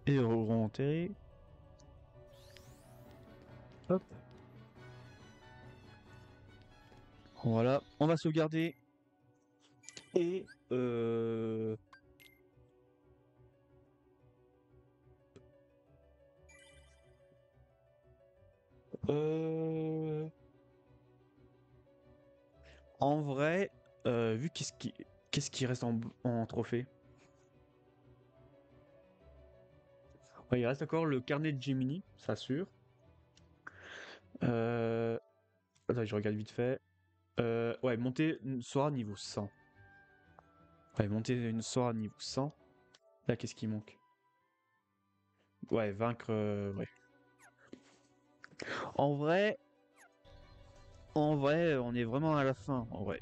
Et rentrer. Hop. Voilà, on va sauvegarder. Et euh, en vrai, vu qu'est-ce qui reste en trophée? Ouais, il reste encore le carnet de Gemini, ça sûr. Euh... Attends, je regarde vite fait. Ouais, monter une Sora niveau 100. Ouais, monter une Sora niveau 100. Là, qu'est-ce qui manque? Ouais, vaincre. Ouais. En vrai, on est vraiment à la fin. En vrai,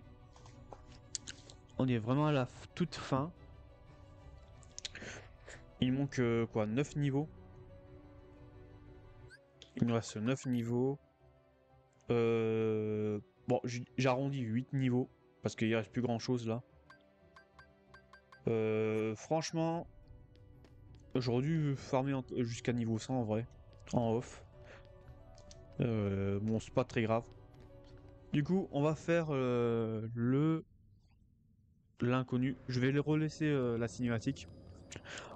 on est vraiment à la toute fin. Il manque quoi, 9 niveaux. Il nous reste 9 niveaux. Bon, j'arrondis 8 niveaux parce qu'il reste plus grand chose là. Franchement, j'aurais dû farmer jusqu'à niveau 100 en vrai, en off. Bon, c'est pas très grave. Du coup, on va faire l'inconnu. Je vais les relaisser la cinématique.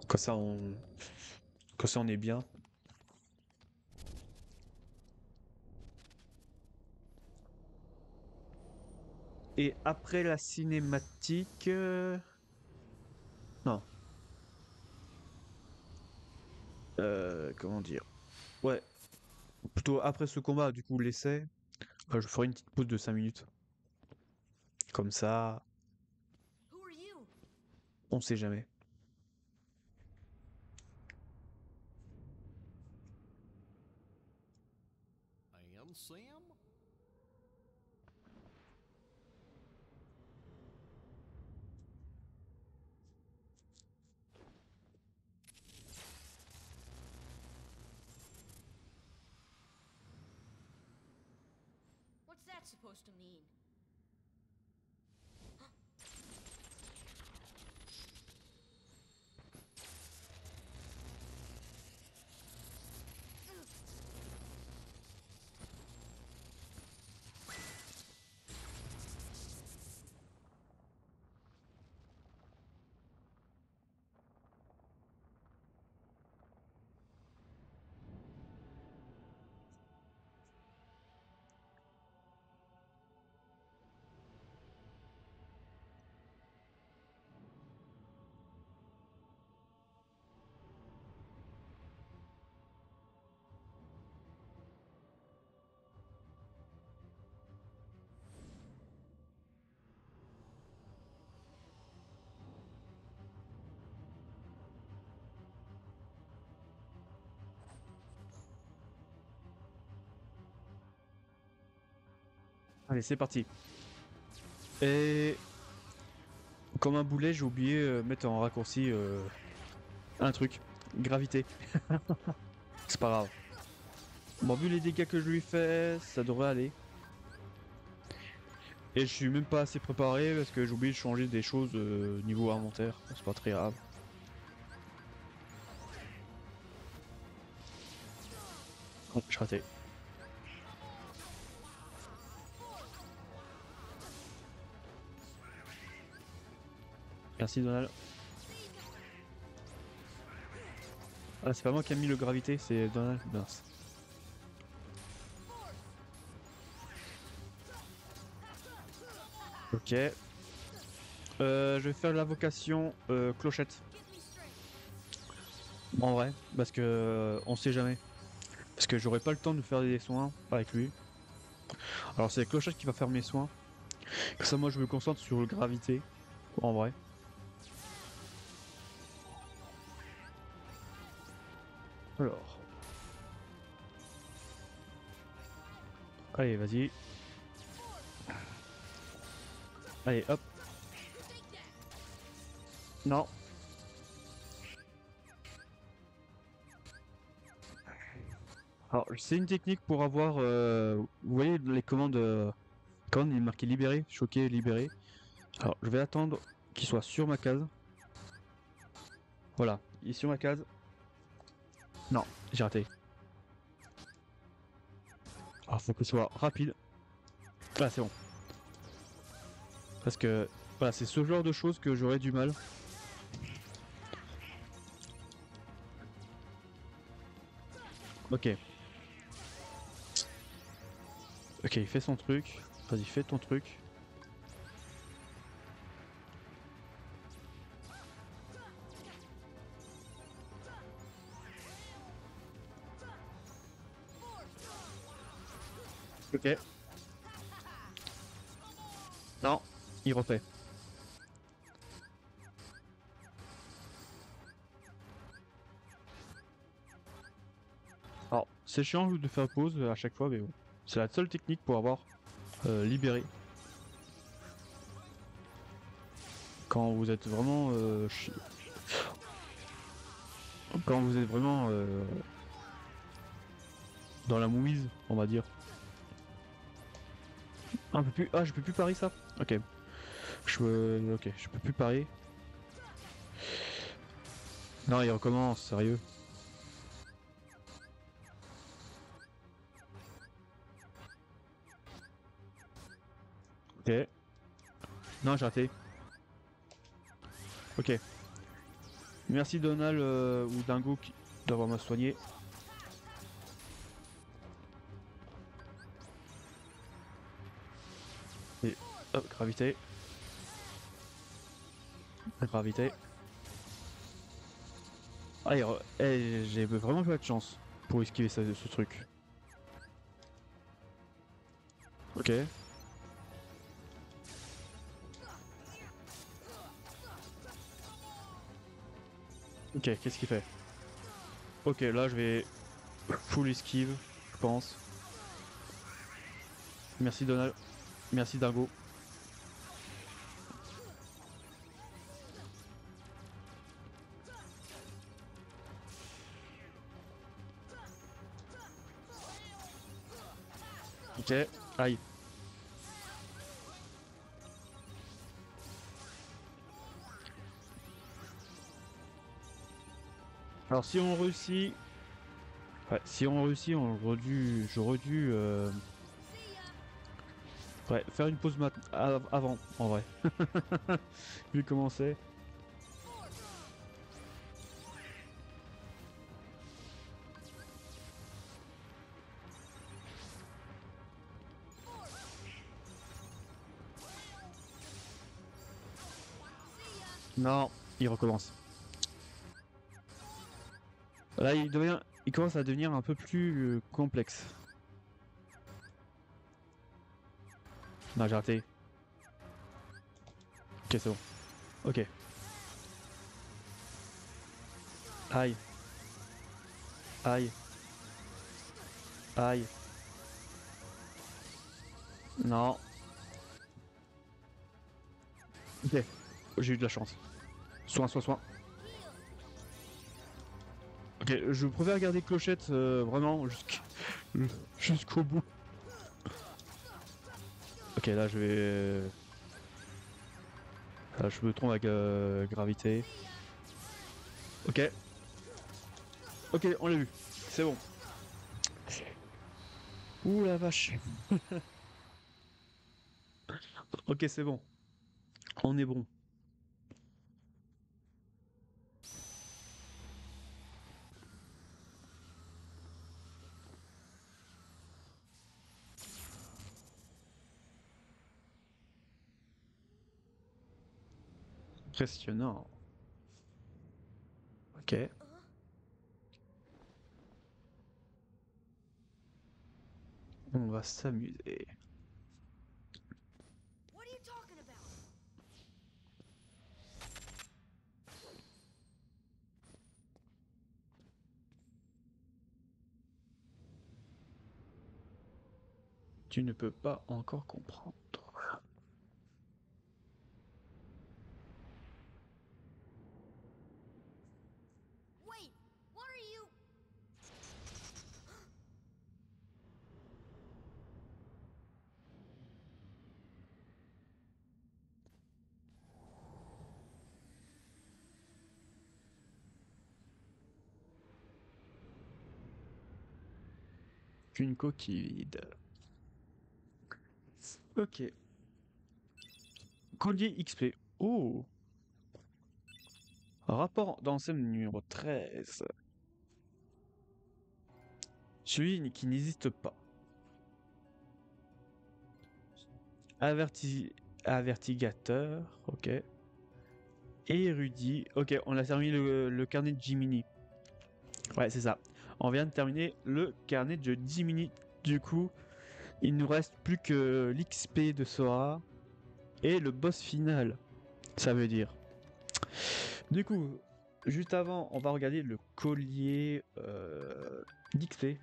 Comme ça, on est bien. Et après la cinématique, non. Comment dire? Ouais, plutôt après ce combat, du coup, l'essai, je ferai une petite pause de 5 minutes. Comme ça, on sait jamais. I am Sam? What's that supposed to mean? Allez, c'est parti. Et comme un boulet, j'ai oublié mettre en raccourci un truc. Gravité. C'est pas grave. Bon, vu les dégâts que je lui fais, ça devrait aller. Et je suis même pas assez préparé parce que j'ai oublié de changer des choses niveau inventaire. C'est pas très grave. Oh, j'ai raté. Merci Donald. Ah, c'est pas moi qui a mis le gravité, c'est Donald. Mince. Ok. Je vais faire l'invocation clochette. En vrai, parce que on sait jamais. Parce que j'aurai pas le temps de faire des soins avec lui. Alors c'est clochette qui va faire mes soins. Comme ça moi je me concentre sur le gravité. En vrai. Alors. Allez, vas-y. Allez, hop. Non. Alors, c'est une technique pour avoir. Vous voyez les commandes. Quand il est marqué libéré, choqué, libéré. Alors, je vais attendre qu'il soit sur ma case. Voilà, il est sur ma case. Non, j'ai raté. Alors faut que ce soit rapide. Ah c'est bon. Parce que voilà, c'est ce genre de choses que j'aurais du mal. Ok. Ok, il fait son truc. Vas-y, fais ton truc. Ok. Non, il refait. Alors, c'est chiant de faire pause à chaque fois, mais bon. C'est la seule technique pour avoir libéré. Quand vous êtes vraiment quand vous êtes vraiment dans la mouise, on va dire. Ah, je peux plus parier ça. Ok. Ok, je peux plus parier. Non, il recommence, sérieux. Ok. Non, j'ai raté. Ok. Merci Donald ou Dingo d'avoir m'a soigné. Et hop, gravité. Gravité. Ah, j'ai vraiment pas de chance pour esquiver ce truc. Ok. Ok, qu'est-ce qu'il fait? Ok, là je vais full esquive, je pense. Merci Donald. Merci Dingo. Ok. Aïe. Alors si on réussit... Ouais, si on réussit, j'aurais dû ouais, faire une pause avant, en vrai. Vu comment c'est. Non, il recommence. Là, il commence à devenir un peu plus complexe. Non, j'ai raté. Ok, c'est bon. Ok. Aïe. Aïe. Aïe. Non. Ok. J'ai eu de la chance. Soin. Ok, je préfère garder Clochette vraiment jusqu'au bout. Ok, là je vais... Là, je me trompe avec gravité. Ok. Ok, on l'a vu. C'est bon. Ouh la vache. Ok, c'est bon. On est bon. Impressionnant. Ok. On va s'amuser. What are you talking about? Tu ne peux pas encore comprendre. Wait, what are you? qu'une coquille vide. Ok. Collier XP. Oh. Rapport d'ensemble numéro 13. Celui qui n'existe pas. Avertigateur. Ok. Érudit. Ok, on a terminé le carnet de Jiminy. Ouais, c'est ça. On vient de terminer le carnet de Jiminy. Du coup, il nous reste plus que l'XP de Sora et le boss final. Ça veut dire. Du coup, juste avant, on va regarder le collier d'XP.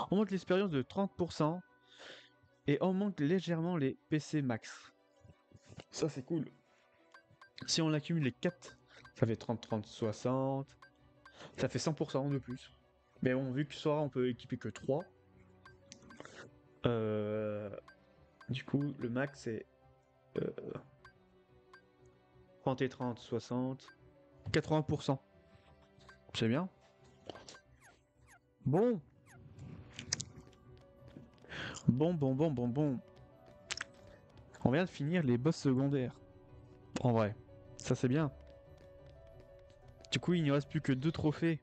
On monte l'expérience de 30% et on monte légèrement les PC max. Ça, c'est cool. Si on accumule les 4, ça fait 30, 30, 60. Ça fait 100% de plus. Mais bon, vu que Sora, on peut équiper que 3. Du coup, le max, c'est 30 et 30, 60. 80%. C'est bien. Bon. Bon. On vient de finir les boss secondaires. En vrai. Ça, c'est bien. Du coup, il ne reste plus que 2 trophées.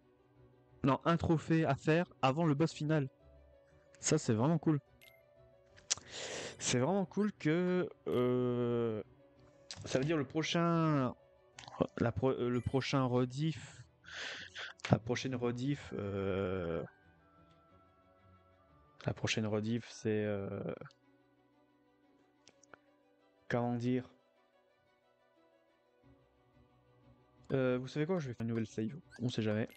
Non, un trophée à faire avant le boss final. Ça, c'est vraiment cool. C'est vraiment cool que... ça veut dire le prochain... le prochain rediff... La prochaine rediff... La prochaine rediff, c'est... Comment dire? Vous savez quoi? Je vais faire une nouvelle save. On sait jamais.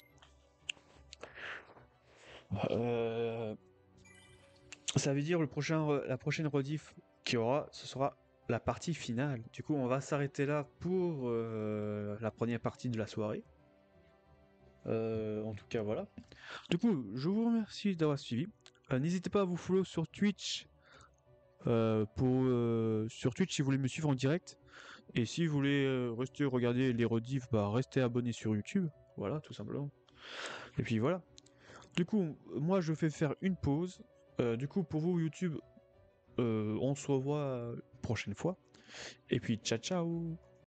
Ça veut dire la prochaine rediff qu'il y aura, ce sera la partie finale. Du coup, on va s'arrêter là pour la première partie de la soirée. En tout cas, voilà. Du coup, je vous remercie d'avoir suivi. N'hésitez pas à vous follow sur Twitch. Sur Twitch, si vous voulez me suivre en direct. Et si vous voulez rester regarder les rediffs, bah restez abonné sur YouTube. Voilà, tout simplement. Et puis voilà. Du coup, moi je fais faire une pause. Du coup, pour vous, YouTube, on se revoit prochaine fois. Et puis, ciao ciao!